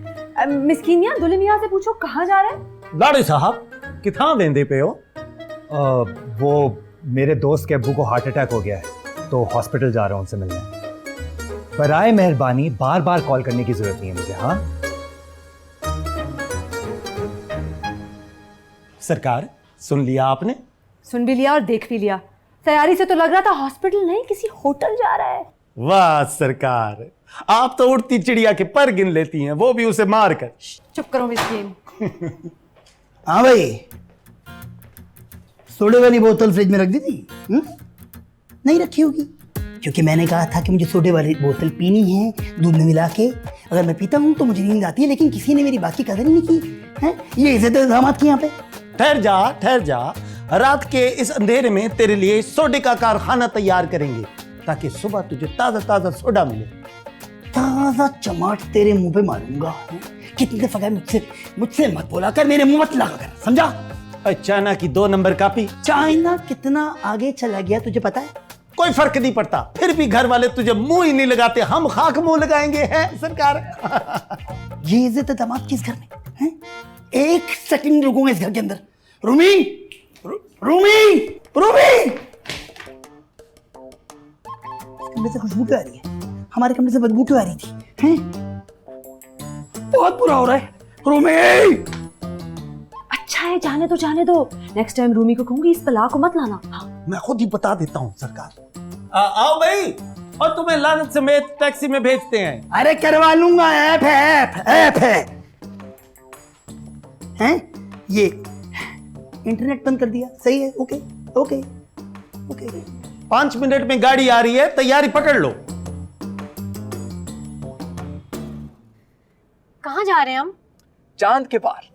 मिस्कीनिया दुल्हे मियाँ से पूछो कहाँ जा रहे हैं। लाड़े साहब कितना वेंदे पे हो? वो मेरे दोस्त के अब्बू को हार्ट अटैक हो गया है तो हॉस्पिटल जा रहा हूँ उनसे मिलने। बराए मेहरबानी बार बार कॉल करने की जरूरत नहीं है मुझे। हाँ सरकार, सुन लिया आपने? सुन भी लिया और देख भी लिया। तैयारी से तो लग रहा था हॉस्पिटल नहीं किसी होटल जा रहा है। वाह सरकार, आप तो उड़ती चिड़िया के पर गिन लेती हैं, वो भी उसे मार कर। चुप करो मिस्कीन। हाँ भाई, सोडे वाली बोतल फ्रिज में रख दी थी? नहीं रखी होगी, क्योंकि मैंने कहा था कि मुझे सोडे वाली बोतल पीनी है दूध में मिला के। अगर मैं पीता हूँ तो मुझे नींद आती है, लेकिन किसी ने मेरी बात की कदर ही नहीं की है। ये इज्जत है दामाद की यहाँ पे। ठहर जा, रात के इस अंधेरे में तेरे लिए सोडे का कारखाना तैयार करेंगे ताकि सुबह तुझे ताजा ताजा सोडा मिले। ताजा चमाट तेरे मुंह पे मारूंगा। कितनी दफा कहा मुझसे मत बोला कर, मेरे मुंह मत लगा कर, समझा? चाइना की 2 नंबर कापी। चाइना कितना आगे चला गया तुझे पता है? कोई फर्क नहीं पड़ता, फिर भी घर वाले तुझे मुंह ही नहीं लगाते, हम खाक मुंह लगाएंगे हैं सरकार। ये इज्जत है दामाद की इस घर में है? एक सेकंड रुकूंगा इस घर के अंदर। रूमी, रूमी, रूमी। कमरे से खुशबू क्यों आ रही है? हमारे कमरे से बदबू क्यों आ रही थी? हैं? बहुत बुरा हो रहा है। रूमी। अच्छा है, जाने दो। नेक्स्ट टाइम रूमी को कहूंगी इस बला को मत लाना। मैं खुद ही बता देता हूँ सरकार। आओ भाई, और तुम्हें लानत समेत टैक्सी में भेजते हैं। अरे करवा लूंगा, ऐप है। हैं? ये इंटरनेट बंद कर दिया, सही है। ओके 5 मिनट में गाड़ी आ रही है, तैयारी पकड़ लो। कहाँ जा रहे हैं हम? चांद के पार।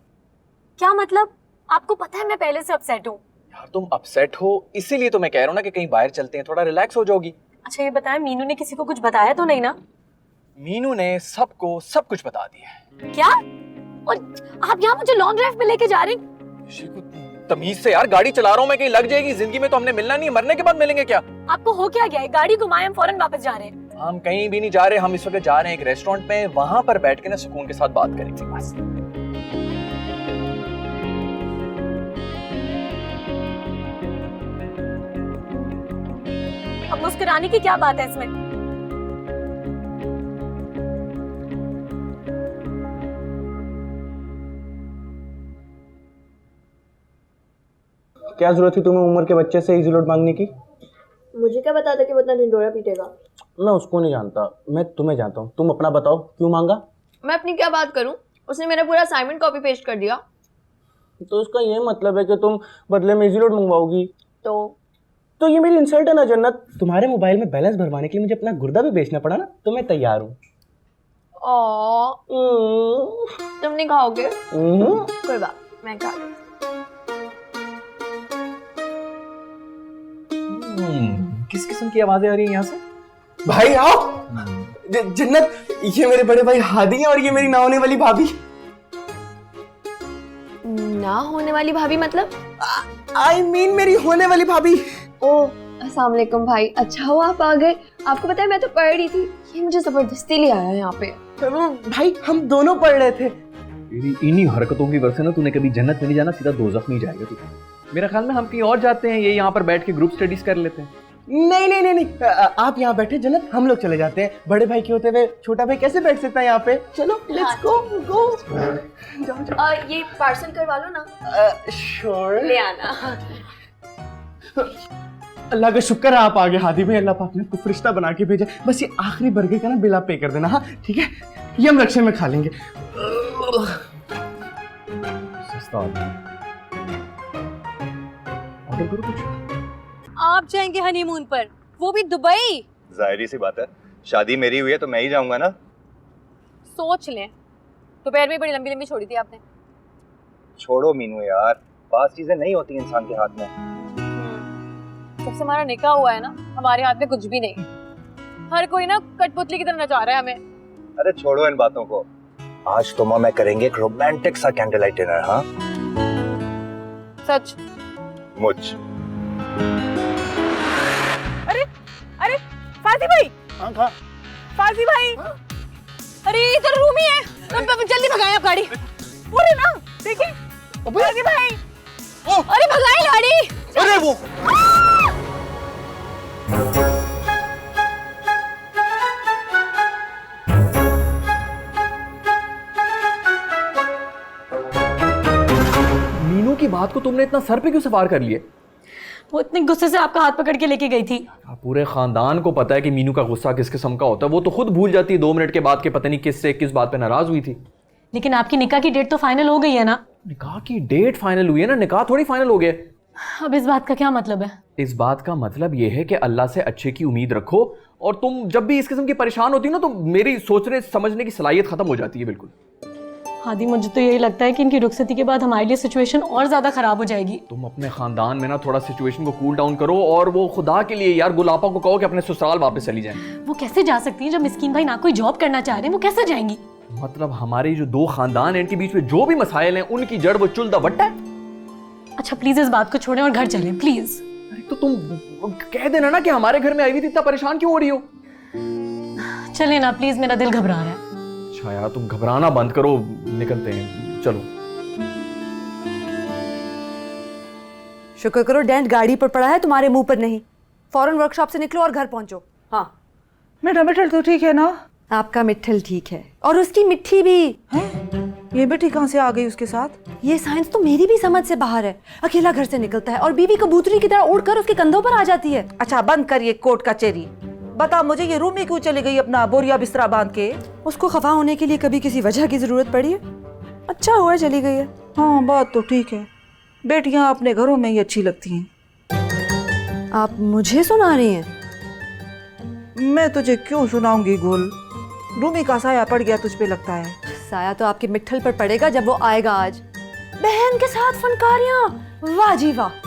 क्या मतलब? आपको पता है मैं पहले से अपसेट हूँ। यार तुम अपसेट हो इसीलिए तो मैं कह रहा हूँ ना कि कहीं बाहर चलते हैं, थोड़ा रिलैक्स हो जाओगी। अच्छा ये बताएं, मीनू ने किसी को कुछ बताया तो नहीं ना? मीनू ने सबको सब कुछ बता दिया है। क्या? और आप यहाँ मुझे लॉन्ग ड्राइव पे लेके जा रहे हैं? तमीज से यार, गाड़ी चला रहा हूँ मैं, कहीं लग जाएगी। जिंदगी में तो हमने मिलना नहीं है, मरने के बाद मिलेंगे क्या? आपको हो क्या गया है? गाड़ी घुमाए, हम फौरन वापस जा रहे हैं। हम कहीं भी नहीं जा रहे, हम इस वक्त जा रहे हैं एक रेस्टोरेंट में, वहां पर बैठ के ना सुकून के साथ बात करेंगे बस। अब मुस्कुराने की क्या बात है इसमें? क्या जरूरत थी तुम्हें उम्र के बच्चे से इजी लोड मांगने की? मुझे क्या पता था कि वो इतना ढिंढोरा पीटेगा। मैं उसको नहीं जानता, मैं तुम्हें जानता हूँ। तुम अपना बताओ, क्यों मांगा? मैं अपनी क्या बात करूं? उसने मेरा पूरा असाइनमेंट कॉपी पेस्ट कर दिया। तो इसका ये मतलब है कि तुम बदले में इजी लोड मंगवाओगी? तो ये मेरी इंसल्ट है ना जन्नत। तुम्हारे मोबाइल में बैलेंस भरवाने के लिए मुझे अपना गुर्दा भी बेचना पड़ा ना, तो मैं तैयार हूँ। तुम नहीं खाओगे? कोई बात, मैं खा लूं। किस किस्म की आवाजें आ रही हैं यहाँ से? भाई आओ। जन्नत, ये मेरे बड़े भाई हादी हैं और ये मेरी ना होने वाली भाभी। ना होने वाली भाभी मतलब? I mean मेरी होने वाली भाभी। ओह अस्सलाम वालेकुम भाई, अच्छा हुआ आप आ गए। आपको पता है मैं तो पढ़ रही थी, ये मुझे जबरदस्ती ले आया यहाँ पे। भाई हम दोनों पढ़ रहे थे। इन्हीं हरकतों की वजह से ना तूने कभी जन्नत में नहीं जाना, सीधा दोज़ख में ही जाएगा तू। मेरा ख्याल में हम कहीं और जाते हैं, ये यहाँ पर बैठ के ग्रुप स्टडीज कर लेते हैं। नहीं, आप यहाँ बैठे जन्नत, हम लोग चले जाते हैं। बड़े भाई के होते हुए छोटा भाई कैसे बैठ सकता है यहाँ पे? चलो लेट्स गो। जाओ। ये पार्सल करवा लो ना। श्योर। ले आना। अल्लाह का शुक्र है आप आगे हादी भाई, अल्लाह पाक ने आपको फरिश्ता बना के भेजा। बस ये आखिरी बर्गर का ना बिल आप पे कर देना। हाँ ठीक है, ये हम रक्षे में खा लेंगे। सस्ता ऑर्डर करो कुछ। आप जाएंगे हनीमून पर, वो भी दुबई? जाहिर सी बात है, शादी मेरी हुई है तो मैं ही जाऊंगा ना। सोच लें, दोपहर में बड़ी लंबी लंबी छोड़ी थी आपने। छोड़ो मीनू यार, पास चीजें नहीं होती इंसान के हाथ में। जब से हमारा निकाह हुआ है ना, हमारे हाथ में कुछ भी नहीं। हर कोई ना कठपुतली की तरह नचा रहा है हमें। अरे छोड़ो इन बातों को, आज तुम और मैं करेंगे एक रोमांटिक सा कैंडल लाइट डिनर। हाँ सच? मुझ अरे फाजी भाई, फाजी भाई, अरे इधर रूम ही है, जल्दी भगाएं आप गाड़ी। पूरे ना देखिए फाजी भाई, अरे भगाएं गाड़ी। अरे वो मीनू की बात को तुमने इतना सर पे क्यों सवार कर लिया? वो इतने गुस्से से आपका हाथ पकड़ के लेके गई थी। पूरे खानदान को पता है कि मीनू का गुस्सा किस किस्म का होता है। वो तो खुद भूल जाती है 2 मिनट के बाद के पता नहीं किस बात पे नाराज हुई थी। लेकिन आपकी निकाह की डेट तो फाइनल हो गई है ना? निकाह की डेट फाइनल हुई है ना, निकाह थोड़ी फाइनल हो गया। अब इस बात का क्या मतलब है? इस बात का मतलब यह है कि अल्लाह से अच्छे की उम्मीद रखो, और तुम जब भी इस किस्म की परेशान होती हो ना तो मेरी सोचने समझने की सलाहियत खत्म हो जाती है बिल्कुल। हादी, मुझे तो यही लगता है कि इनकी रुखसती के बाद हमारे लिए सिचुएशन और ज्यादा खराब हो जाएगी। तुम अपने खानदान में ना थोड़ा सिचुएशन को कूल डाउन करो, और वो खुदा के लिए यार गुलापा को कहो कि अपने ससुराल वापस चली जाएं। वो कैसे जा सकती हैं जब मिस्कीन भाई ना कोई जॉब करना चाह रहे हैं? वो कैसे जाएंगी? मतलब हमारे जो 2 खानदान हैं इनके बीच में जो भी मसाइल हैं उनकी जड़ वो चुलदा वट्टा है। अच्छा प्लीज इस बात को छोड़ें और घर चलें प्लीज। अरे तो तुम कह देना ना कि हमारे घर में आई हुई थी, इतना परेशान क्यों हो रही हो? चले ना प्लीज, मेरा दिल घबरा रहा है। अच्छा यार तुम घबराना बंद करो, निकलते हैं, चलो। शुक्र करो डेंट गाड़ी पर पड़ा है, तुम्हारे मुंह पर नहीं। फौरन वर्कशॉप से निकलो और घर पहुंचो। हाँ मेरा मिठल तो ठीक है ना? आपका मिठल ठीक है, और उसकी मिट्टी भी है। ये बेटी कहाँ से आ गई उसके साथ? ये साइंस तो मेरी भी समझ से बाहर है। अकेला घर से निकलता है और बीवी कबूतरी की तरह उड़कर उसके कंधों पर आ जाती है। अच्छा बंद कर ये कोर्ट का चेरी। बता मुझे, ये रूम में क्यों चली गई अपना बोरिया बिस्तरा बांध के? उसको खफा होने के लिए कभी किसी वजह की जरूरत पड़ी है? अच्छा हुआ चली गई है। हाँ बात तो ठीक है, बेटियां अपने घरों में ही अच्छी लगती हैं। आप मुझे सुना रही हैं? मैं तुझे क्यों सुनाऊंगी गुल? रूमी का साया पड़ गया तुझ पे लगता है। साया तो आपके मिठल पर पड़ेगा जब वो आएगा आज। बहन के साथ फनकारियां, वाह जी वाह।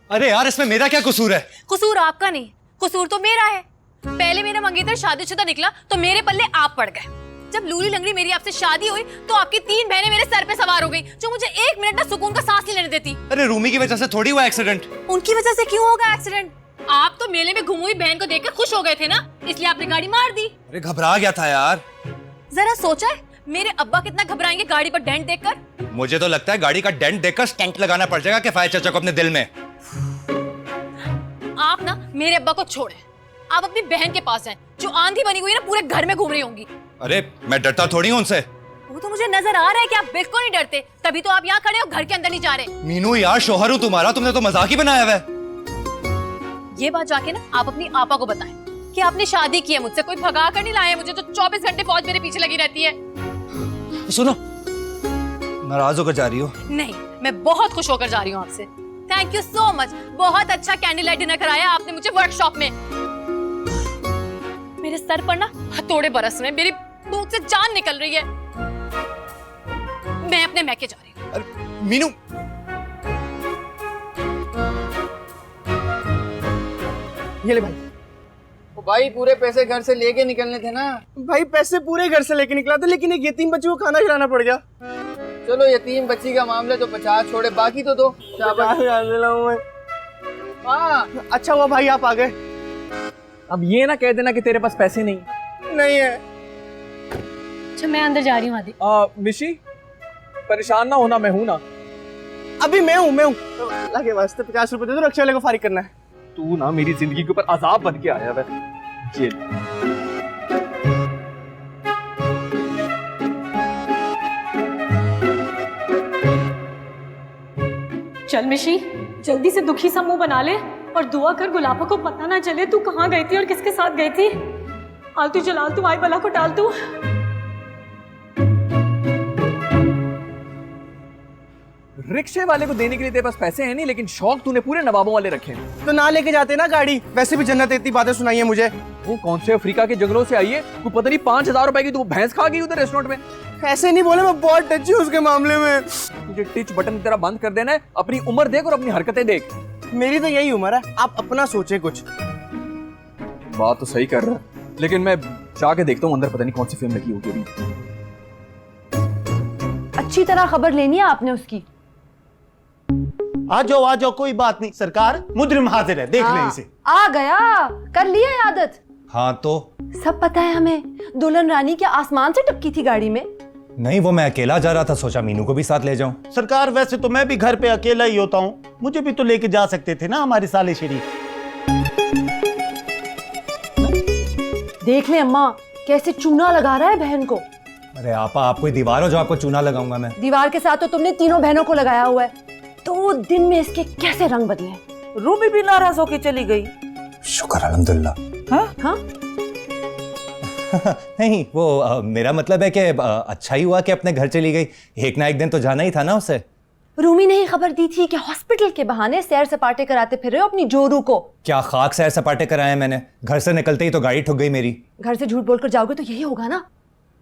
अरे यार इसमें मेरा क्या कसूर है? कसूर आपका नहीं, कसूर तो मेरा है। पहले मेरा मंगेतर शादीशुदा निकला तो मेरे पल्ले आप पड़ गए। जब लूली लंगड़ी मेरी आपसे शादी हुई तो आपकी 3 बहनें मेरे सर पे सवार हो गई, जो मुझे 1 मिनट ना सुकून का सांस नहीं लेने देती। अरे रूमी की वजह से थोड़ी हुआ एक्सीडेंट। उनकी वजह से क्यों होगा एक्सीडेंट? आप तो मेले में घुमी हुई बहन को देखकर खुश हो गए थे ना, इसलिए आपने गाड़ी मार दी। अरे घबरा गया था यार। जरा सोचा है मेरे अब्बा कितना घबराएंगे गाड़ी पर डेंट देखकर? मुझे तो लगता है गाड़ी का डेंट देखकर स्टंट लगाना पड़ जाएगा किफायत चाचा को अपने दिल में। आप ना मेरे अब्बा को छोड़े, आप अपनी बहन के पास हैं, जो आंधी बनी हुई है ना पूरे घर में घूम रही होंगी। अरे मैं डरता थोड़ी हूँ उनसे। वो तो मुझे नजर आ रहा है कि आप बिल्कुल नहीं डरते, तभी तो आप यहाँ खड़े हो, घर के अंदर नहीं जा रहे। मीनू यार शोहर हूँ तुम्हारा, तुमने तो मजाक ही बनाया हुआ है। ये बात जाके ना आप अपनी आपा को बताएं कि आपने शादी की है मुझसे, कोई भगा कर नहीं लाया मुझे, जो 24 घंटे फौज मेरे पीछे लगी रहती है। सुनो, नाराज होकर जा रही हो? नहीं, मैं बहुत खुश होकर जा रही हूँ आपसे। थैंक यू सो मच, बहुत अच्छा कैंडल लाइट डिनर कराया आपने मुझे वर्कशॉप में। मेरे सर पर ना हथौड़े बरस रहे हैं, मेरी भूख से जान निकल रही है। मैं अपने मैके जा रही हूँ। मीनू ये ले भाई। ओ भाई पूरे पैसे घर से लेके निकलने थे ना। भाई पैसे पूरे घर से लेके निकला था, लेकिन एक यतीम बच्ची को खाना खिलाना पड़ गया। चलो यतीम बच्ची का मामला तो 50 छोड़े, बाकी तो दो। हाँ अच्छा हुआ भाई आप आ गए। अब ये ना कह देना कि तेरे पास पैसे नहीं। नहीं है। अच्छा मैं अंदर जा रही हूँ। आदि मिशी परेशान ना होना, मैं हूं ना। अभी मैं हूँ लगे वास्ते 50 रुपए दे दो, रक्षा वाले को फारिग करना है। तू ना मेरी जिंदगी के ऊपर अजाब बन के आया है। ये चल मिशी, जल्दी से दुखी सा मुंह बना ले और दुआ कर गुलाबा को पता ना चले तू कहाँ गई थी और किसके साथ गई थी। आलतू जलाल तू आई बला को डाल तू। रिक्शे वाले को देने के लिए तेरे पास पैसे हैं नहीं, लेकिन शौक तूने पूरे नवाबों वाले रखे हैं। तो ना लेके जाते ना गाड़ी, वैसे भी जन्नत इतनी बातें सुनाई है मुझे। वो कौन से अफ्रीका के जंगलों से आई है, कोई पता नहीं 5000 रुपए की तो भैंस खा गई उधर रेस्टोरेंट में। ऐसे नहीं बोले, मैं बहुत टची हूँ उसके मामले में। तुझे टिच बटन तेरा बंद कर देना है, अपनी उम्र देख और अपनी हरकतें देख। मेरी तो यही उम्र है, आप अपना सोचे कुछ। बात तो सही कर रहा है, लेकिन मैं जाके देखता हूँ अंदर, पता नहीं कौन सी फिल्म लगी होगी अभी। अच्छी तरह खबर लेनी है आपने उसकी। आ जाओ, कोई बात नहीं सरकार, मुजरिम हाजिर है, देख लें इसे। आ गया, कर लिया है आदत। हाँ तो सब पता है हमें। दुल्हन रानी क्या आसमान से टपकी थी गाड़ी में? नहीं, वो मैं अकेला जा रहा था, सोचा मीनू को भी साथ ले जाऊं। सरकार वैसे तो मैं भी घर पे अकेला ही होता हूँ, मुझे भी तो लेके जा सकते थे ना हमारी साले शरीफ। देख ले अम्मा कैसे चूना लगा रहा है बहन को। अरे आपा, आप कोई दीवार हो जो आपको चूना लगाऊंगा मैं? दीवार के साथ तो तुमने तीनों बहनों को लगाया हुआ है। 2 दिन में इसके कैसे रंग बदले। रूबी भी नाराज होके चली गई। शुक्र अल्हम्दुलिल्लाह। हाँ? नहीं, वो मेरा मतलब है कि अच्छा ही हुआ कि अपने घर चली गई, एक ना एक दिन तो जाना ही था ना उसे। रूमी ने ही खबर दी थी कि हॉस्पिटल के बहाने सैर सपाटे कराते फिर रहे हो अपनी जोरू को। क्या खाक सैर सपाटे कराए मैंने? घर से निकलते ही तो गाड़ी ठुक गई मेरी। घर से झूठ बोलकर जाओगे तो यही होगा ना।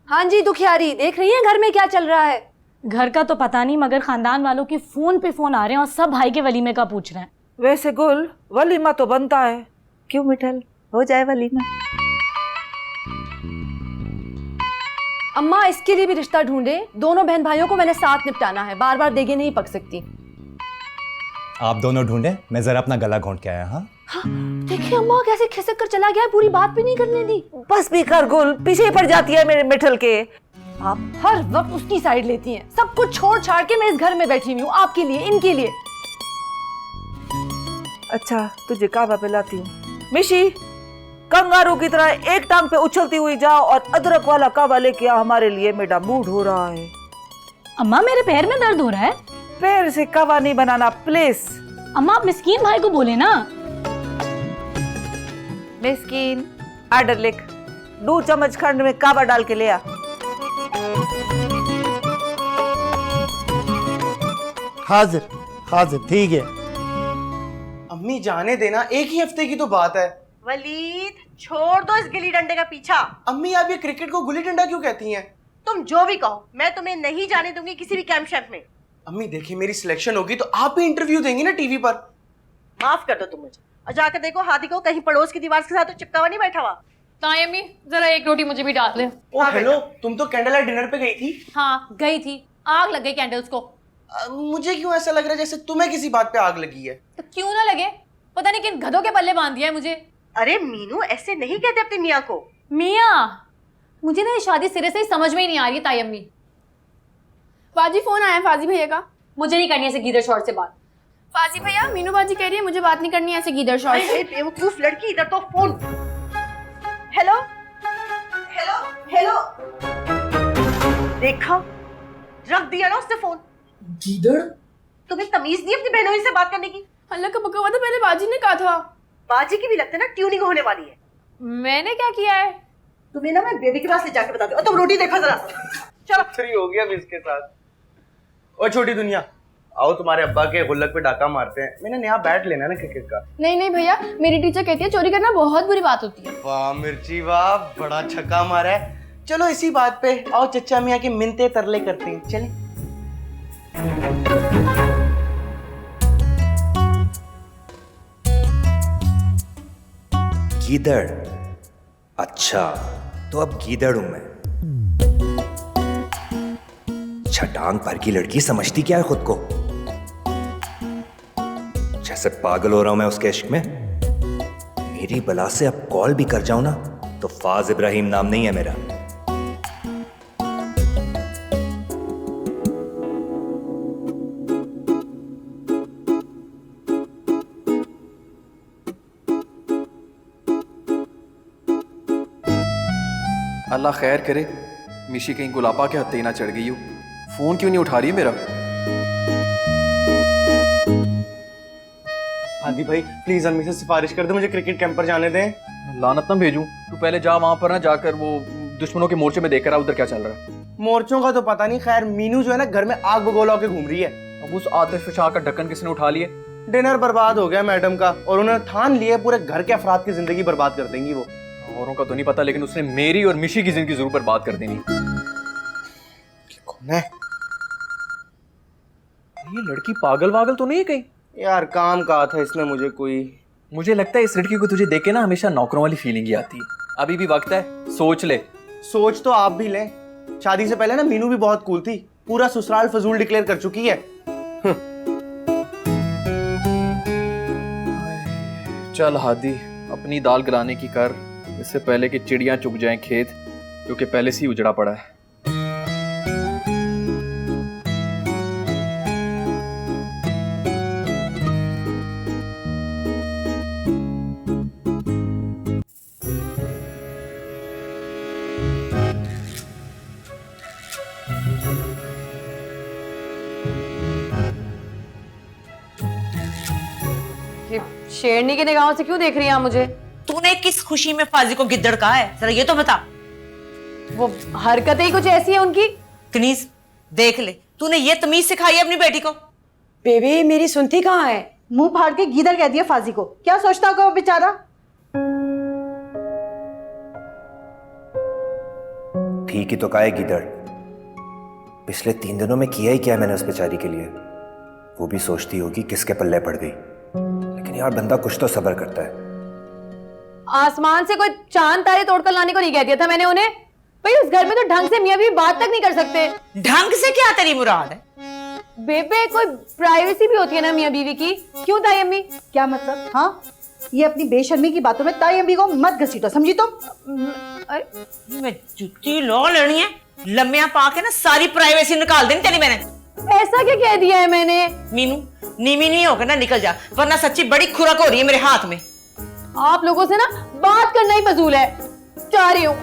हाँ जी दुखियारी, देख रही है घर में क्या चल रहा है? घर का तो पता नहीं, मगर खानदान वालों के फोन पे फोन आ रहे हैं और सब भाई के वलीमे का पूछ रहे हैं। वैसे गुल, वलीमा तो बनता है, क्यों मिठल, हो जाए वलीमा। अम्मा इसके लिए भी रिश्ता ढूंढे, दोनों बहन भाइयों को मैंने साथ निपटाना है, बार बार देगे नहीं पक सकती। आप दोनों ढूंढे, मैं जरा अपना गला घोंट के आया। हाँ देखिए अम्मा कैसे खिसक कर चला गया है, पूरी बात भी नहीं करने दी। बस भी कर गुल, पीछे पड़ जाती है मेरे मिठल के। आप हर वक्त उसकी साइड लेती हैं। सब कुछ छोड़ छाड़ के मैं इस घर में बैठी हुई हूँ आपके लिए, इनके लिए। अच्छा तुझे काबा पे लाती हूँ। मिशी, कंगारू की तरह एक टांग पे उछलती हुई जाओ और अदरक वाला काबा लेके आ हमारे लिए, मेरा मूड हो रहा है। अम्मा मेरे पैर में दर्द हो रहा है। पैर से काबा नहीं बनाना प्लीज। अम्मा आप मिस्कीन भाई को बोले ना। मिस्कीन, आर्डर लिख, 2 चम्मच खंड में काबा डाल के ले आ। हाजिर हाजिर, ठीक है। अम्मी जाने देना, एक ही हफ्ते की तो बात है। वलीद छोड़ दो इस गिल्ली डंडे का पीछा। अम्मी आप ये क्रिकेट को गुल्ली डंडा क्यों कहती हैं? तुम जो भी कहो, मैं तुम्हें नहीं जाने दूंगी किसी भी कैंप शैम्प में। अम्मी देखिए, मेरी सिलेक्शन होगी तो आप भी इंटरव्यू देंगी ना टीवी पर। माफ कर दो तुम मुझे, और जाकर देखो हादी को कहीं पड़ोस की दीवार के साथ तो चिपका हुआ नहीं बैठा हुआ। ताई अम्मी जरा एक रोटी मुझे भी डाल दे। ओ हेलो, तुम तो कैंडल लाइट डिनर पे गई थी। हाँ गई थी, आग लग गई कैंडल्स को। मुझे क्यों ऐसा लग रहा है जैसे तुम्हें किसी बात पे आग लगी है? तो क्यों ना लगे, पता नहीं किन गधों के पल्ले बांध दिया है मुझे। अरे मीनू ऐसे नहीं कहते अपनी मियाँ को। मियाँ, मुझे ना ये शादी सिरे से ही समझ में ही नहीं आ रही ताई अम्मी। बाजी फोन आया फाजी भैया का। मुझे नहीं करनी ऐसे गीदड़ शॉर्ट से बात। फाजी भैया, मीनू बाजी कह रही है मुझे बात नहीं करनी ऐसे गीदड़ शॉर्ट से। बेवकूफ लड़की, इधर तो फोन। हेलो हेलो हेलो, देखा, रख दिया ना उसने फोन। गीदड़, तुम्हें तमीज नहीं अपनी बहनों से बात करने की? अल्लाह का बका हुआ था, पहले बाजी ने कहा था। बाजी की भी लगता है ना ट्यूनिंग होने वाली है। मैंने क्या किया है? तुम्हें ना मैं बेबी के पास ले जाके बता दूं। तुम रोटी देखो जरा। चलो फ्री हो गया अब इसके साथ। ओ छोटी दुनिया, आओ तुम्हारे अब्बा के गुल्लक पे डाका मारते हैं। मैंने नया बैट लेना है ना क्रिकेट का। नहीं नहीं भैया, मेरी टीचर कहती है चोरी करना बहुत बुरी बात होती है। वाह मिर्ची वाह, बड़ा छक्का मारा है। चलो इसी बात पे आओ चच्चा मियाँ के मिन्नते तरले करते हैं, चलें। गीदड़, अच्छा तो अब गीदड़ हूं मैं। छटांग भर की लड़की समझती क्या है खुद को? जैसे पागल हो रहा हूं मैं उसके इश्क में। मेरी बला से अब कॉल भी कर जाऊं ना तो फाज इब्राहिम नाम नहीं है मेरा। अल्लाह खैर करे, मिशी कहीं गुलाबा के हत्थे ही ना चढ़ गई हो। फोन क्यों नहीं उठा रही है मेरा? हादी भाई प्लीज अम्मी से सिफारिश कर दो, मुझे क्रिकेट कैंप पर जाने दें। लानत ना भेजूं, तू पहले जा वहां पर ना जाकर वो दुश्मनों के मोर्चे में देखकर आ उधर क्या चल रहा है। मोर्चों का तो पता नहीं, खैर मीनू जो है ना घर में आग बगोला होकर घूम रही है। अब उस आतिश शाह का ढक्कन किसने उठा लिए? डिनर बर्बाद हो गया मैडम का, और उन्होंने ठान लिया पूरे घर के अफराद की जिंदगी बर्बाद कर देंगी वो। औरों का तो नहीं पता, लेकिन उसने मेरी और मिशी की जिंदगी जरूर बर्बाद कर देनी। ये लड़की पागल वागल तो नहीं है कहीं? यार काम कहा था इसने मुझे कोई। मुझे लगता है इस लड़की को तुझे देख के ना हमेशा नौकरों वाली फीलिंग ही आती है। अभी भी वक्त है, सोच ले। सोच तो आप भी लें, शादी से पहले ना मीनू भी बहुत कूल थी, पूरा ससुराल फजूल डिक्लेयर कर चुकी है। चल हादी, अपनी दाल गलाने की कर, इससे पहले कि चिड़ियां चुग जाएं खेत, क्योंकि पहले से ही उजड़ा पड़ा है। शेरनी की निगाहों से क्यों देख रही हैं आप मुझे? तूने किस खुशी में फाजी को गिद्दड़ कहा है, जरा ये तो बता। वो हरकतें ही कुछ ऐसी है उनकी। कनीज देख ले, तूने ये तमीज सिखाई है अपनी बेटी को? बेबी मेरी सुनती कहाँ है? मुंह फाड़ के गीदड़ कह दिया फाजी को। क्या सोचता होगा वो बेचारा? ठीक ही तो कहा है गिदड़। पिछले 3 दिनों में किया ही क्या मैंने उस बेचारी के लिए। वो भी सोचती होगी किसके पल्ले पड़ गई। लेकिन यार बंदा कुछ तो सब्र करता है। आसमान से कोई चांद तारे तोड़कर लाने को नहीं कह दिया था मैंने उन्हें? भाई उस घर में तो ढंग से मियां बीवी बात तक नहीं कर सकते। ढंग से क्या तेरी मुराद है? बेबे कोई प्राइवेसी भी होती है ना मियां बीवी की। क्यों ताई अम्मी? क्या मतलब? हाँ, ये अपनी बेशर्मी की बातों में ताई अम्मी को मत घसीटो, समझी तुम? मैं जुत्ती लो लेनी है, लम्बियां पाके ना सारी प्राइवेसी निकाल देनी तेरी मैंने। ऐसा क्या कह दिया है मैंने? मीनू नीमी नहीं होकर ना निकल जा, वरना सच्ची बड़ी खुराक हो रही है मेरे हाथ में। आप लोगों से ना बात करना ही फजूल है। जा रही हूँ।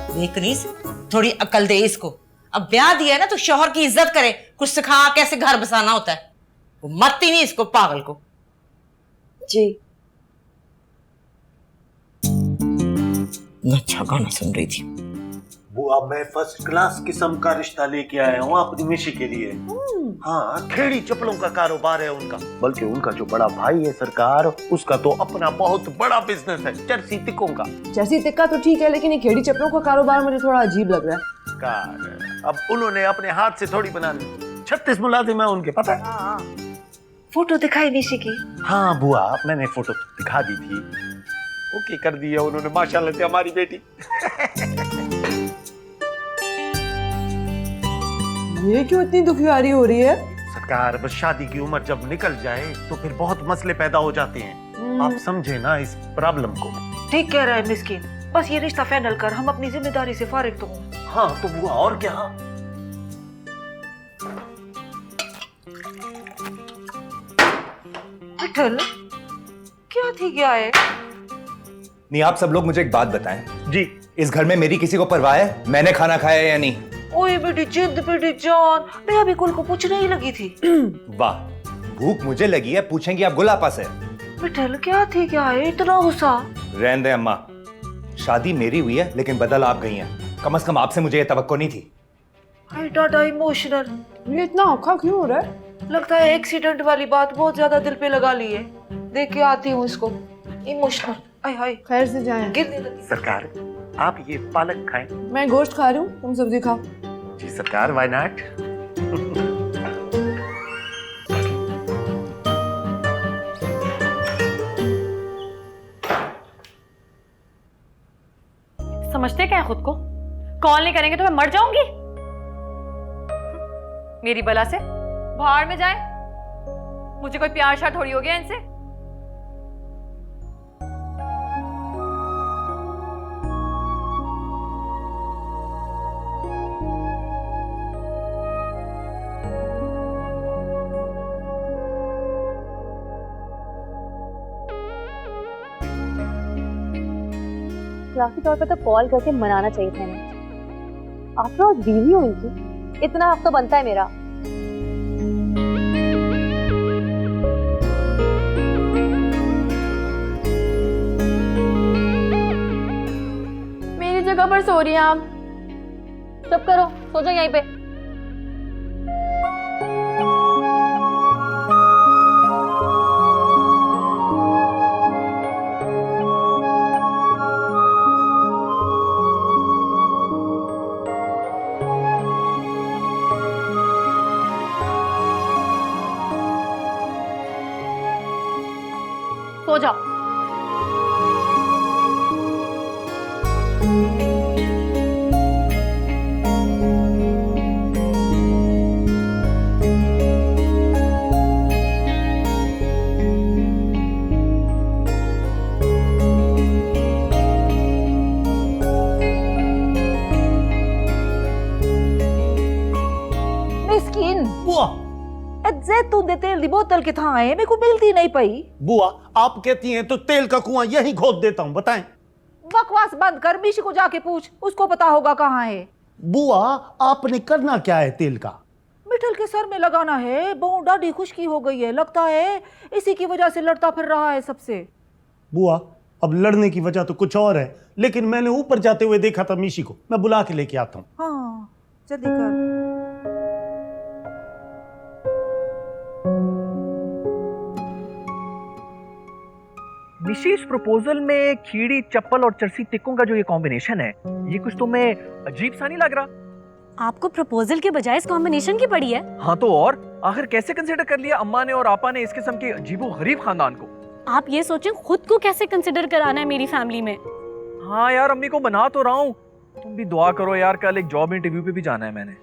देख नीस, थोड़ी अकल दे इसको। अब ब्याह दिया है ना तो शौहर की इज्जत करे, कुछ सिखा कैसे घर बसाना होता है। वो मत ही नहीं इसको पागल को। जी अच्छा गाना सुन रही थी। बुआ मैं फर्स्ट क्लास किस्म का रिश्ता लेके आया हूँ अपनी मिशी के लिए। हाँ, खेड़ी चप्पलों का कारोबार है उनका। बल्कि उनका जो बड़ा भाई है सरकार, उसका तो अपना बहुत बड़ा बिजनेस है जर्सी टिक्कों का। जर्सी टिक्का तो ठीक है, लेकिन ये खेड़ी चप्पलों का कारोबार मुझे थोड़ा अजीब लग रहा है। कार अब उन्होंने अपने हाथ से थोड़ी बना ली। 36 मुलाजिम है उनके, पता है? फोटो दिखाई निशी की? हाँ बुआ, मैंने फोटो दिखा दी थी, ओके कर दिया उन्होंने। माशाल्लाह से हमारी बेटी। ये क्यों इतनी दुखियारी हो रही है? सरकार बस शादी की उम्र जब निकल जाए तो फिर बहुत मसले पैदा हो जाते हैं। आप समझे ना इस प्रॉब्लम को। ठीक कह रहा है मिस्किन, बस ये रिश्ता फाइनल कर, हम अपनी जिम्मेदारी से फारिग तो हों। हाँ तो बुआ और क्या। विठल क्या थी क्या है? नहीं, आप सब लोग मुझे एक बात बताएं। जी। इस घर में मेरी किसी को परवाह है? मैंने खाना खाया या नहीं? ओए बेटी जिद बेटी जान, मैं अभी कुल को पूछने ही लगी थी। वाह, भूख मुझे लगी है, पूछेंगी आप गुल आपस है। विठल क्या थी क्या है इतना गुस्सा? रहने दे अम्मा, शादी मेरी हुई है लेकिन बदल आप गई हैं। कम से कम आपसे मुझे ये तवक्को नहीं थी। हाय डाटा इमोशनल। ये इतना औखा क्यों हो रहा है? लगता है एक्सीडेंट वाली बात बहुत ज्यादा दिल पे लगा ली है। देख के आती हूँ इसको। इमोशनल। हाय हाय। खैर से जाएं। गिरने लगी। सरकार आप ये पालक खाएं। मैं गोश्त खा रही हूँ, तुम सब्जी खाओ। जी सरकार, व्हाई नॉट। समझते क्या है खुद को? कॉल नहीं करेंगे तो मैं मर जाऊंगी। मेरी बला से भाड़ में जाए। मुझे कोई प्यार शार थोड़ी हो गया इनसे। इखलाकी तौर पर तो कॉल करके मनाना चाहिए था इन्हें। आफ्टर ऑल बीवी हो इनकी, इतना हक तो बनता है मेरा। मेरी जगह पर सो रही हैं आप। चुप करो, सो जाओ यहीं पे। सो जाओ। मिस्किन जैतून दे तेल दी बोतल किथा है, मेरे को मिलती नहीं पई। बुआ आप कहती हैं तो तेल का कुआं यहीं खोद देता हूँ, बताएं। बकवास बंद कर, मिशी को जाके पूछ, उसको पता होगा कहाँ है। बुआ आपने करना क्या है तेल का? मिठल के सर में लगाना है, बहु डाढ़ी खुश्की हो गई है, लगता है इसी की वजह से लड़ता फिर रहा है सबसे। बुआ अब लड़ने की वजह तो कुछ और है, लेकिन मैंने ऊपर जाते हुए देखा था मीशी को, मैं बुला के लेके आता हूँ। हाँ जल्दी कर। मिशी, इस प्रपोजल में खीड़ी चप्पल और चरसी टिक्कों का जो ये कॉम्बिनेशन है, ये कुछ तुम्हें अजीब सा नहीं लग रहा? आपको प्रपोजल के बजाय इस कॉम्बिनेशन की पड़ी है। हाँ तो और आखिर कैसे कंसिडर कर लिया अम्मा ने और आपा ने इस किस्म के अजीबो गरीब खानदान को? आप ये सोचें खुद को कैसे कंसिडर कराना है मेरी फैमिली में। हाँ यार, अम्मी को बना तो रहा हूँ, तुम भी दुआ करो यार, कल एक जॉब इंटरव्यू पे भी जाना है मैंने।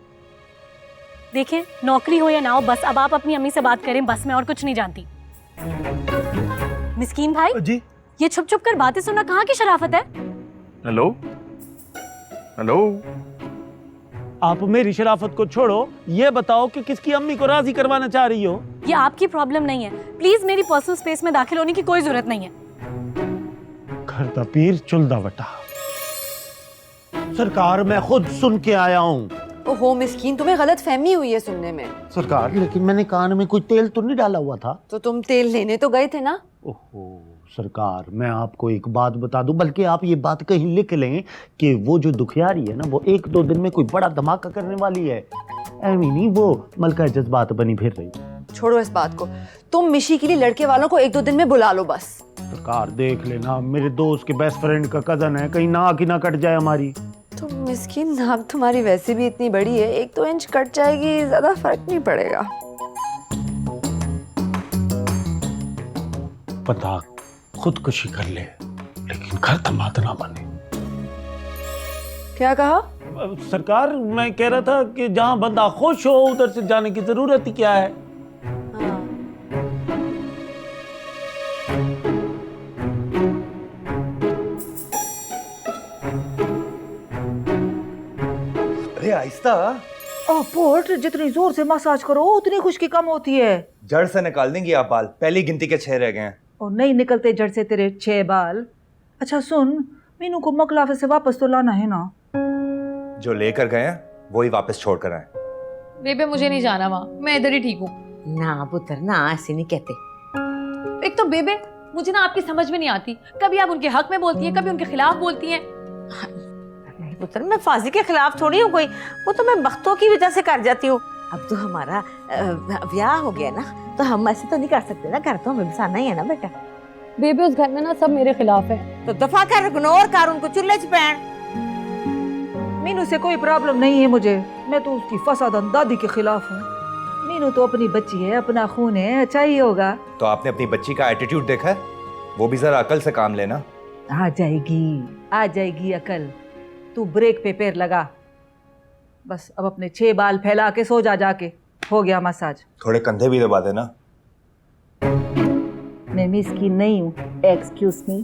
देखें नौकरी हो या ना हो, बस अब आप अपनी अम्मी से बात करें, बस मैं और कुछ नहीं जानती। मिस्कीन भाई जी, ये छुप छुप कर बातें सुनना कहाँ की शराफत है? हेलो हेलो, आप मेरी शराफत को छोड़ो, ये बताओ कि किसकी अम्मी को राजी करवाना चाह रही हो? ये आपकी प्रॉब्लम नहीं है, प्लीज मेरी पर्सनल स्पेस में दाखिल होने की कोई जरूरत नहीं है। घर दा पीर चुलदा वटा। सरकार मैं खुद सुन के आया हूँ। ओहो मिस्कीन, तुम्हें गलत फहमी हुई है सुनने में। सरकार लेकिन मैंने कान में कोई तेल तो नहीं डाला हुआ था। तो तुम तेल लेने तो गए थे ना? ओहो सरकार, मैं आपको एक बात बता दूं, बल्कि आप ये बात कहीं लिख लें कि वो जो दुखियारी है ना, वो 1-2 दिन में कोई बड़ा धमाका करने वाली है। ऐवी नहीं वो मलका जज्बात बनी फिर रही। छोड़ो इस बात को, तुम मिशी के लिए लड़के वालों को 1-2 दिन में बुला लो बस। सरकार देख लेना, मेरे दोस्त के बेस्ट फ्रेंड का कजन है, कहीं नाक ही ना कट जाए हमारी। तो मिस्कीन नाक तुम्हारी वैसे भी इतनी बड़ी है, 1-2 इंच कट जाएगी, ज्यादा फर्क नहीं पड़ेगा। पता खुदकुशी कर ले, लेकिन घर धमात ना बने। क्या कहा? सरकार मैं कह रहा था कि जहाँ बंदा खुश हो उधर से जाने की जरूरत ही क्या है। अरे आहिस्ता। पोर्ट, जितनी जोर से मसाज करो उतनी खुश्की कम होती है। जड़ से निकाल देंगी आप बाल, पहली गिनती के 6 रह गए हैं। और नहीं निकलते जड़ से तेरे 6 बाल। अच्छा सुन, मीनू को मकलाफे से वापस तो लाना है ना? जो लेकर गए हैं वही वापस छोड़ कर आए। बेबे मुझे नहीं जाना वहाँ, मैं इधर ही ठीक हूँ। ना पुत्र ना, ऐसे नहीं कहते। एक तो बेबे मुझे ना आपकी समझ में नहीं आती, कभी आप उनके हक में बोलती हैं, कभी उनके खिलाफ बोलती हैं। नहीं पुत्र, मैं फाजी के खिलाफ थोड़ी हूँ कोई, वो तो मैं बख्तों की वजह से कर जाती हूँ। अब तो हमारा ब्याह हो गया ना, तो हम ऐसे तो नहीं कर सकते ना, घर तो हमें बसाना ही है ना बेटा। बेबे उस घर में ना सब मेरे खिलाफ है। तो दफा कर, इग्नोर कर उनको, चुल्ले च पैन। मीनू से कोई प्रॉब्लम नहीं है मुझे, मैं तो उसकी फसादन दादी के खिलाफ हूँ। मीनू तो अपनी बच्ची है, अपना खून है, अच्छा ही होगा। तो आपने अपनी बच्ची का एटीट्यूड देखा है? वो भी जरा अकल से काम लेना। आ जाएगी अकल। तू ब्रेक पे पैर लगा, बस अब अपने 6 बाल फैला के सो जा, जाके हो गया मसाज। थोड़े कंधे भी दबा देना। मैं मिस्किन नहीं हूँ, एक्सक्यूज मी।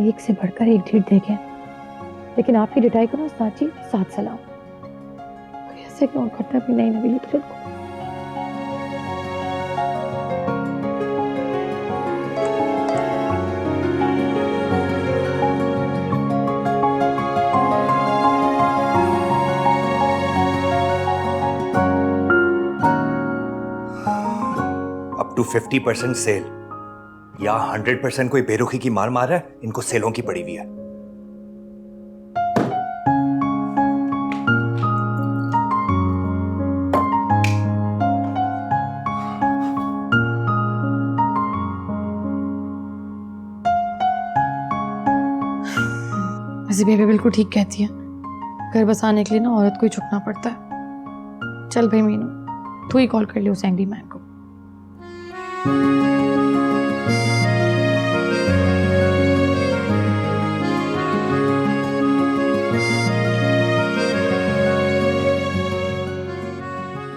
एक से बढ़कर एक ढीठ देखे, लेकिन आपकी डिटाई को ना साची साथ सलाम। ऐसे क्यों करता भी नहीं नबील तुझे को। अप टू 50% सेल या 100% कोई बेरुखी की मार मार रहा है, इनको सेलों की पड़ी हुई है। वैसे बेबी बिल्कुल ठीक कहती है, घर बसाने के लिए ना औरत को ही झुकना पड़ता है। चल भाई मीनू, तू ही कॉल कर ले उस एंग्री मैन को।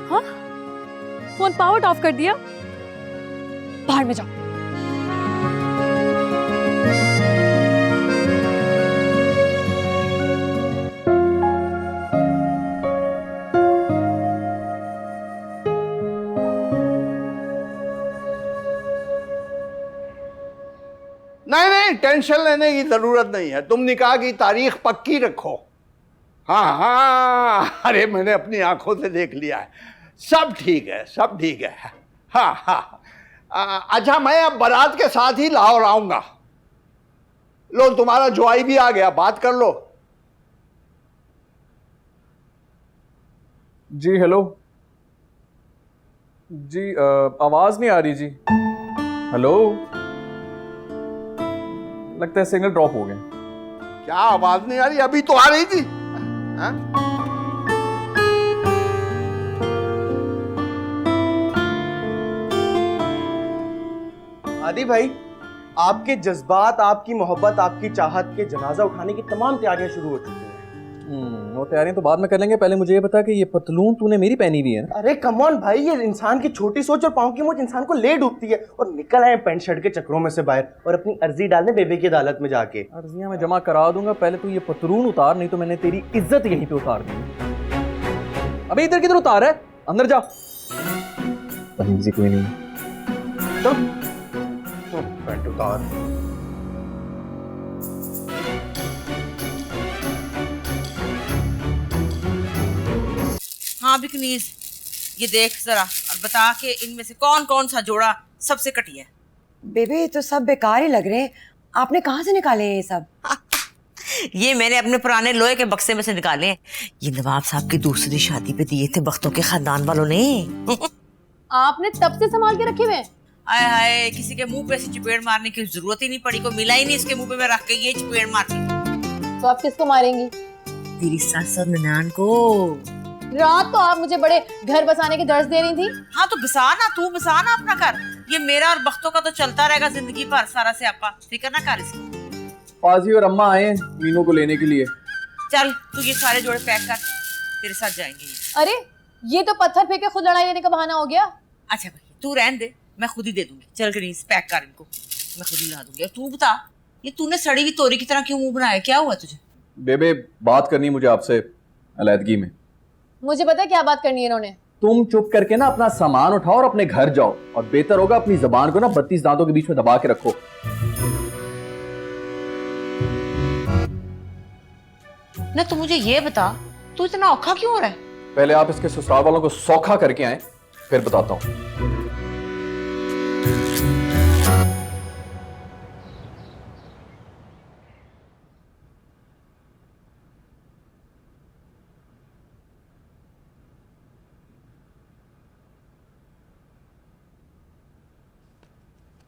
हाँ, फोन पावर ऑफ कर दिया। बाहर में जाओ। नहीं नहीं, टेंशन लेने की जरूरत नहीं है। तुम निकाह की तारीख पक्की रखो। हाँ हाँ, अरे मैंने अपनी आंखों से देख लिया है, सब ठीक है, सब ठीक है। हाँ हाँ, अच्छा मैं अब बारात के साथ ही लाहौर आऊंगा। लो तुम्हारा जुआई भी आ गया, बात कर लो। जी हेलो जी, आवाज नहीं आ रही जी। हेलो, लगता है सिग्नल ड्रॉप हो गया। क्या आवाज नहीं आ रही? अभी तो आ रही थी। हाँ? आदि भाई, आपके जज्बात, आपकी मोहब्बत, आपकी चाहत के जनाजा उठाने की तमाम तैयारियां शुरू हो चुकी हैं। वो तैयारियां तो बाद में कर लेंगे, पहले मुझे ये बता कि ये पतलून तूने मेरी पहनी हुई है ना? अरे कम ऑन भाई, ये इंसान की छोटी सोच और पाँव की मोच इंसान को ले डूबती है। और निकल आए पैंट शर्ट के चक्रों में से बाहर और अपनी अर्जी डालने बेबे की अदालत में जाके। अर्जियां मैं जमा करा दूंगा, पहले तू ये पतलून उतार, नहीं तो मैंने तेरी इज्जत यहीं पे उतार दी। अबे इधर किधर उतार है? अंदर जा। तमीज़ कोई नहीं। चल पैंट उतार। हाँ बिकनीज, ये देख जरा और बता के इनमें से कौन कौन सा जोड़ा सबसे घटिया है। बेबे ये तो सब बेकार ही लग रहे हैं, आपने कहाँ से निकाले हैं ये सब? ये मैंने अपने पुराने लोहे के बक्से में से निकाले हैं। ये नवाब साहब की दूसरी शादी पे दिए थे बख्तों के खानदान वालों ने। आपने तब से संभाल के रखे हुए हैं? आए हाय, किसी के मुंह पे ऐसी चपेड़ मारने की जरूरत ही नहीं पड़ी, को मिला ही नहीं इसके मुंह पे मैं रख के ये चपेड़ मारती। तो आप किसको मारेंगी? तेरी सास और ननान को। रात तो आप मुझे बड़े घर बसाने के दर्ज दे रही थी। हाँ तो बसाना, तू बसाना अपना घर। ये मेरा और बख्तों का तो चलता रहेगा जिंदगी भर, सारा से आपा फिक्र ना कर इसकी। पाजी और अम्मा आए मीनू को लेने के लिए। चल तू ये सारे जोड़े पैक कर, तेरे साथ जाएंगे ये। अरे ये तो पत्थर फेंके खुद लड़ाई लेने का बहाना हो गया। अच्छा भाई तू रहने दे, मैं खुद ही दे दूंगी। चल गणेश पैक कर इनको, मैं खुद ही ला दूंगी। और तू बता, ये तूने सड़ी हुई तोरी की तरह क्यों मुंह बनाया, क्या हुआ तुझे? बेबे बात करनी मुझे आपसे अलहदगी में। मुझे पता है क्या बात करनी है इन्होंने। तुम चुप करके ना अपना सामान उठाओ और अपने घर जाओ, और बेहतर होगा अपनी जबान को ना 32 दांतों के बीच में दबा के रखो। ना तू मुझे ये बता, तू इतना औखा क्यों हो रहा है? पहले आप इसके ससुराल वालों को सौखा करके आए, फिर बताता हूं।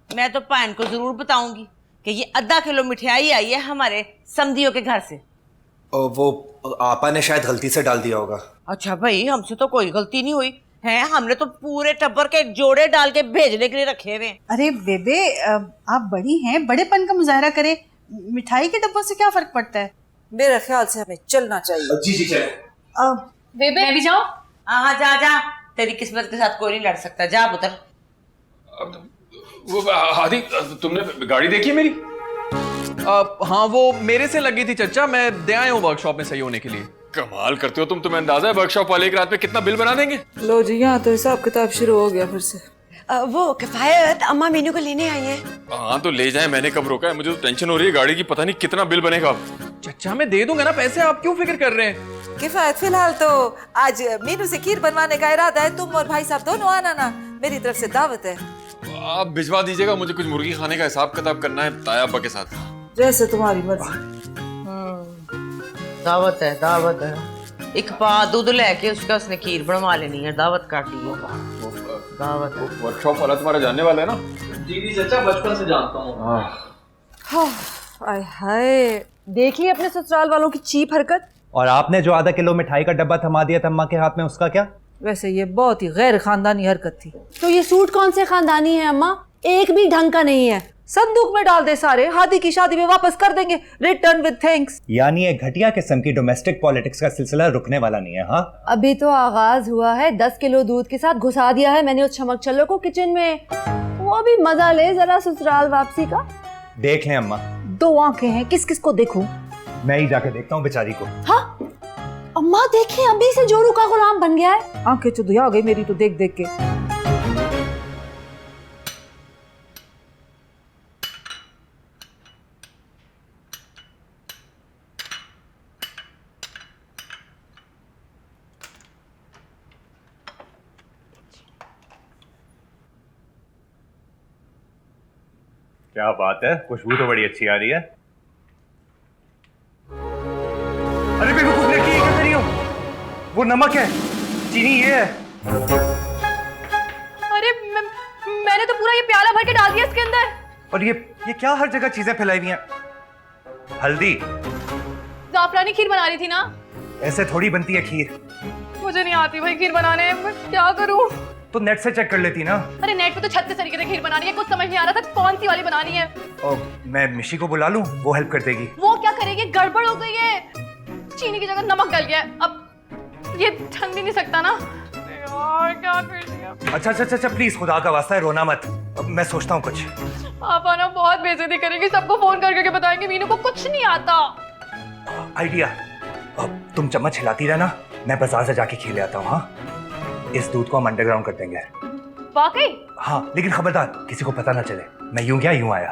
मैं तो पान को जरूर बताऊंगी कि ये आधा किलो मिठाई आई है हमारे समधियों के घर से। वो आपा ने शायद गलती से डाल दिया होगा। अच्छा भाई, हमसे तो कोई गलती नहीं हुई है, हमने तो पूरे टब्बर के जोड़े डाल के भेजने के लिए रखे हुए। अरे बेबे, आप बड़ी हैं, बड़ेपन का मुजाहरा करें। मिठाई के डब्बों से क्या फर्क पड़ता है? मेरे ख्याल से हमें चलना चाहिए। जी जी चले। बेबे मैं भी जाऊं? हाँ जा जा, तेरी किस्मत के साथ कोई नहीं लड़ सकता, जा पुत्र। वो आदि, तुमने गाड़ी देखी है मेरी? हाँ वो मेरे से लगी थी चचा, मैं दे आया हूँ वर्कशॉप में सही होने के लिए। कमाल करते हो तुम, तुम्हें अंदाजा है वर्कशॉप वाले एक रात में कितना बिल बना देंगे? लो जी, यहाँ तो हिसाब किताब शुरू हो गया फिर से। वो किफायत अम्मा मीनू को लेने आई है। हाँ तो ले जाए, मैंने कब रोका है? मुझे तो टेंशन हो रही है गाड़ी की, पता नहीं कितना बिल बनेगा। चचा मैं दे दूंगा ना पैसे, आप क्यों फिक्र कर रहे हैं? किफायत फिलहाल तो आज मीनू से खीर बनवाने का इरादा है, तुम और भाई साहब दोनों आना ना, मेरी तरफ से दावत है। आप भिजवा दीजिएगा, मुझे कुछ मुर्गी खाने का हिसाब किताब करना है ताया अब्बा के साथ। जैसे तुम्हारी मर्जी। दावत है, दावत है। एक पा दूध लेके उसका उसने खीर बनवा लेनी है, दावत काटी है। दावत है। वर्कशॉप वाला तुम्हारा जानने वाला है ना? जी जी चचा, बचपन से जानता हूँ। हाय हाय, देख ली अपने ससुराल वालों की चीप हरकत। और आपने जो आधा किलो मिठाई का डब्बा थमा दिया था अम्मा के हाथ में, उसका क्या? वैसे ये बहुत ही गैर खानदानी हरकत थी। तो ये सूट कौन से खानदानी है अम्मा? एक भी ढंग का नहीं है। संदूक में डाल दे सारे, हादी की शादी में वापस कर देंगे, रिटर्न विद थैंक्स। यानी ये घटिया किस्म की डोमेस्टिक पॉलिटिक्स का सिलसिला रुकने वाला नहीं है। हाँ, अभी तो आगाज हुआ है। 10 किलो दूध के साथ घुसा दिया है मैंने उस चमक चलो को किचन में। वो भी मजा ले जरा ससुराल वापसी का। देख लें अम्मा। 2 आंखें हैं, किस किस को देखूं? मैं ही जाके देखता हूँ बेचारी को। हाँ अम्मा देखिए, अभी से जोरू का गुलाम बन गया है। आंखें चुदिया आ गई मेरी तो देख देख के। क्या बात है, खुशबू तो बड़ी अच्छी आ रही है। अरे बेवकूफ लड़की, ये क्या कर रही हो? वो नमक है, चीनी ये है। अरे मैंने तो पूरा ये प्याला भर के डाल दिया इसके अंदर। और ये क्या हर जगह चीजें फैलाई हुई हैं? हल्दी, जाफरानी खीर बना रही थी ना। ऐसे थोड़ी बनती है खीर। मुझे नहीं आती भाई खीर बनाने, मैं क्या करूं? तो नेट से चेक कर लेती ना। अरे नेट पे तो 36 तरीके से खीर बनानी है, कुछ समझ नहीं आ रहा था कौन सी वाली बनानी है। और मैं मिशी को बुला लूं, वो हेल्प कर देगी। वो क्या करेगी? गड़बड़ हो गई है, चीनी की जगह नमक डल गया है। अब ये ठंड भी नहीं सकता ना यार, क्या कर दिया। अच्छा, प्लीज खुदा का वास्ता है रोना मत। अब मैं सोचता हूँ कुछ। पापा ना बहुत बेइज्जती करेंगे, सबको फोन करके बताएंगे मीनू को कुछ नहीं आता। आइडिया, तुम चम्मच हिलाती रहना, मैं बाजार से जाके खीर ले आता हूँ। हाँ, इस दूध को हम अंडरग्राउंड कर देंगे। वाकई? हाँ, लेकिन खबरदार किसी को पता ना चले, मैं यूं गया यूं आया।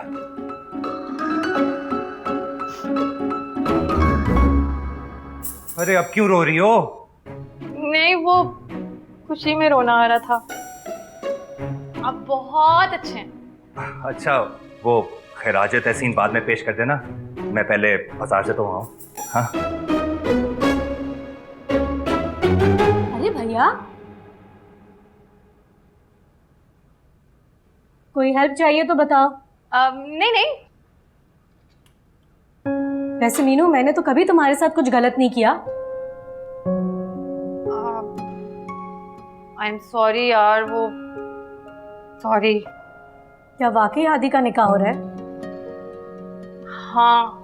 अरे अब क्यों रो रही हो? नहीं, वो खुशी में रोना आ रहा था। आप बहुत अच्छे हैं। अच्छा, वो खैराज तहसीन बाद में पेश कर देना, मैं पहले बाजार से तो आऊँ। हाँ। अरे भैया, कोई हेल्प चाहिए तो बताओ। नहीं। वैसे मीनू, मैंने तो कभी तुम्हारे साथ कुछ गलत नहीं किया। आई एम सॉरी यार, वो सॉरी। क्या वाकई आदि का निकाह हो रहा है? हाँ।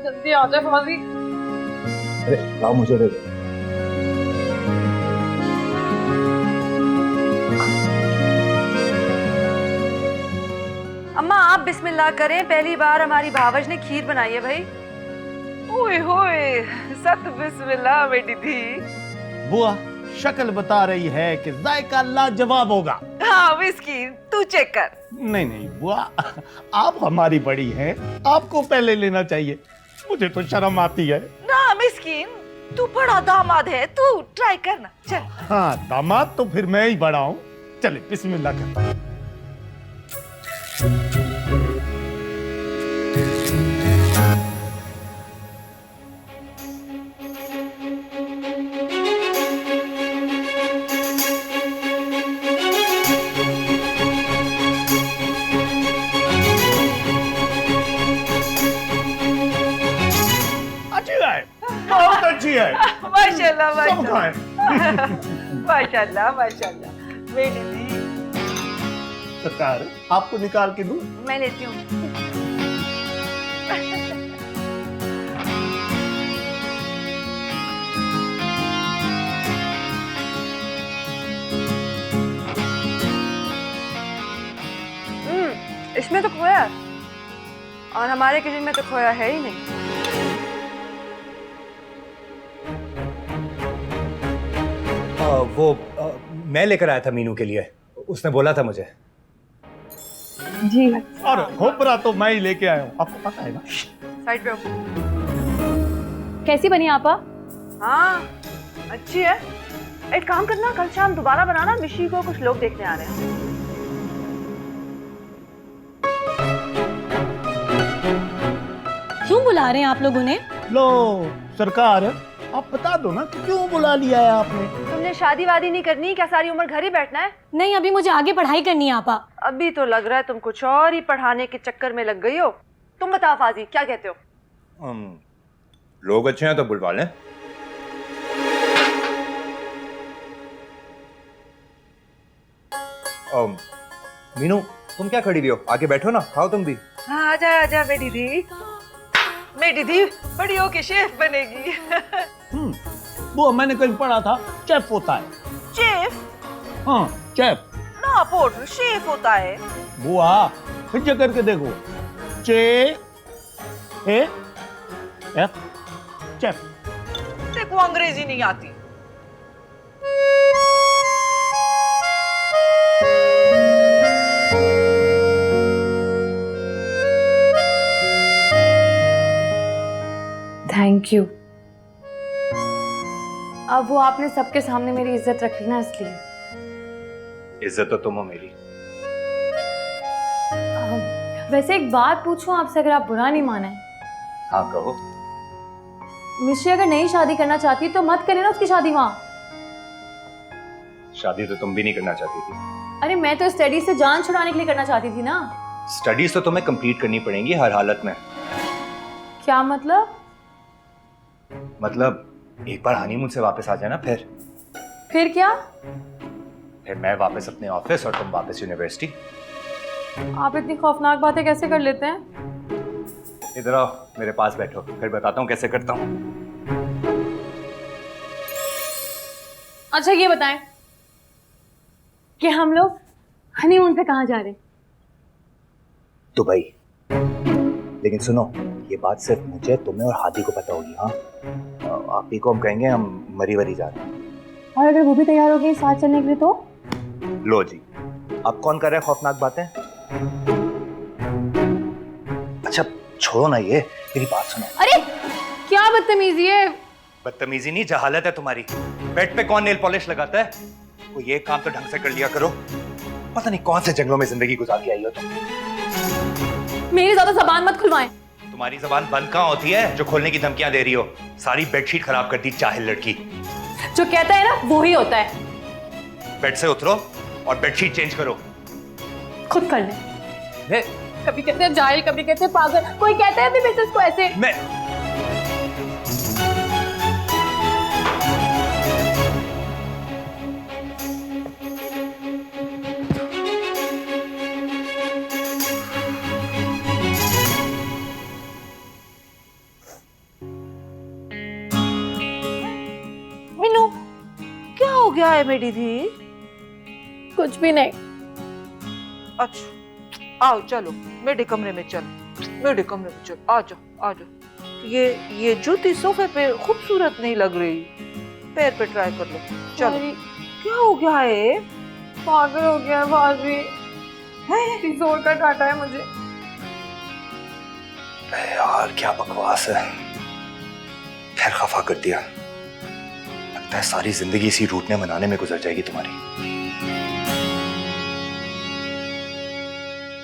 जल्दी आ जाए फौजी। अरे लाओ, मुझे दे दो। अम्मा आप बिस्मिल्लाह करें, पहली बार हमारी भावज ने खीर बनाई है भाई। ओए होए, सत बिस्मिल्लाह बेटी थी। बुआ शक्ल बता रही है कि जायका लाजवाब होगा। हाँ मिस्कीन, तू चेक कर। नहीं बुआ, आप हमारी बड़ी हैं, आपको पहले लेना चाहिए। मुझे तो शर्म आती है। ना मिस्कीन, तू बड़ा दामाद है, तू ट्राई करना। चल। हाँ दामाद तो फिर मैं ही बड़ा हूँ। चले बिस्मिल्लाह करता हूँ। बहुत अच्छी है। माशाल्लाह सब खाएं। माशाल्लाह माशाल्लाह। बेटी थी। सरकार, आपको निकाल के दूं? मैं लेती हूँ। इसमें तो खोया, और हमारे किचन में तो खोया है ही नहीं। मैं लेकर आया था मीनू के लिए, उसने बोला था मुझे। जी। और खोपरा तो मैं ही लेके आया हूँ, आपको पता है ना। साइड पे हो। कैसी बनी आपा? हाँ अच्छी है। एक काम करना, कल शाम दोबारा बनाना, मिशी को कुछ लोग देखने आ रहे हैं। क्यों बुला बुला रहे हैं आप लोग उन्हें? लो सरकार, आप बता दो ना कि क्यों बुला लिया है आपने। तुमने शादी वादी नहीं करनी, क्या सारी उम्र घर ही बैठना है? नहीं, अभी मुझे आगे पढ़ाई करनी है आपा। अभी तो लग रहा है तुम कुछ और ही पढ़ाने के चक्कर में लग गई हो। तुम बताओ फाजी, क्या कहते हो? लोग अच्छे हैं तो बुलवा लें। मीनू, तुम क्या खड़ी हुई हो? आके बैठो ना, खाओ तुम भी। हाँ आजा मेरी दी। मेरी दी बड़ी होके शेफ बनेगी। वो मैंने कहीं पढ़ा था चेफ होता है। शेफ? हाँ चेफ। ना पोर्टर, शेफ होता है। बुआ फिर से करके देखो। चे ए एफ चेफ। देखो अंग्रेजी नहीं आती। Thank you. अब वो आपने सबके सामने मेरी इज्जत रखी ना, इसलिए। इज्जत तो तुम हो मेरी। वैसे एक बात पूछूं आपसे, अगर आप बुरा नहीं माने? हाँ कहो। मिश्री अगर नहीं शादी करना चाहती तो मत करे ना उसकी शादी वहां। शादी तो तुम भी नहीं करना चाहती थी। अरे मैं तो स्टडी से जान छुड़ाने के लिए करना चाहती थी ना। स्टडीज तो तुम्हें कंप्लीट करनी पड़ेंगी हर हालत में। क्या मतलब? मतलब एक बार हनीमून से वापस आ जाना, फिर क्या? फिर मैं वापस अपने ऑफिस और तुम वापस यूनिवर्सिटी। आप इतनी खौफनाक बातें कैसे कर लेते हैं? इधर आओ, मेरे पास बैठो, फिर बताता हूँ कैसे करता हूँ। अच्छा ये बताएं कि हम लोग हनीमून पे कहाँ जा रहे हैं? दुबई। लेकिन सुनो, ये बात सिर्फ मुझे, तुम्हें और हादी को पता होगी। हाँ, आप ही को हम कहेंगे हम मरी वरी जा रहे हैं। और अगर वो भी तैयार हो गई साथ चलने के लिए तो? लो जी, अब कौन कर रहा है खौफनाक बातें? अच्छा छोड़ो ना, ये मेरी बात सुनो। अरे क्या बदतमीजी है? बदतमीजी नहीं, जहालत है तुम्हारी। बेड पे कौन नेल पॉलिश लगाता है? वो ये काम तो ढंग से कर लिया करो। पता नहीं कौन से जंगलों में जिंदगी गुजार के आई हो तुम। मेरी ज्यादा जबान मत खुलवाएं। तुम्हारी जबान बंद कहाँ होती है जो खोलने की धमकियां दे रही हो? सारी बेडशीट खराब कर दी चाहे लड़की। जो कहता है ना वो ही होता है। बेड से उतरो और बेडशीट चेंज करो। खुद कर ले। कभी कहते हैं जाहिल, कभी कहते हैं पागल, कोई कहता है भी बिजनेस को ऐसे। मैं मीनू क्या हो गया है मेरी दी? कुछ भी नहीं। अच्छा आओ चलो मेरे कमरे में चलो, मेरे कमरे में चलो, आ जाओ आ जाओ। ये जूती सोफे पे खूबसूरत नहीं लग रही, पैर पे ट्राई कर लो। चलो। क्या हो गया है? पागल हो गया है भाभी। जोर का डांटा है मुझे। यार क्या बकवास है, फिर खफा कर दिया। लगता है सारी जिंदगी इसी रूठने मनाने में गुजर जाएगी तुम्हारी।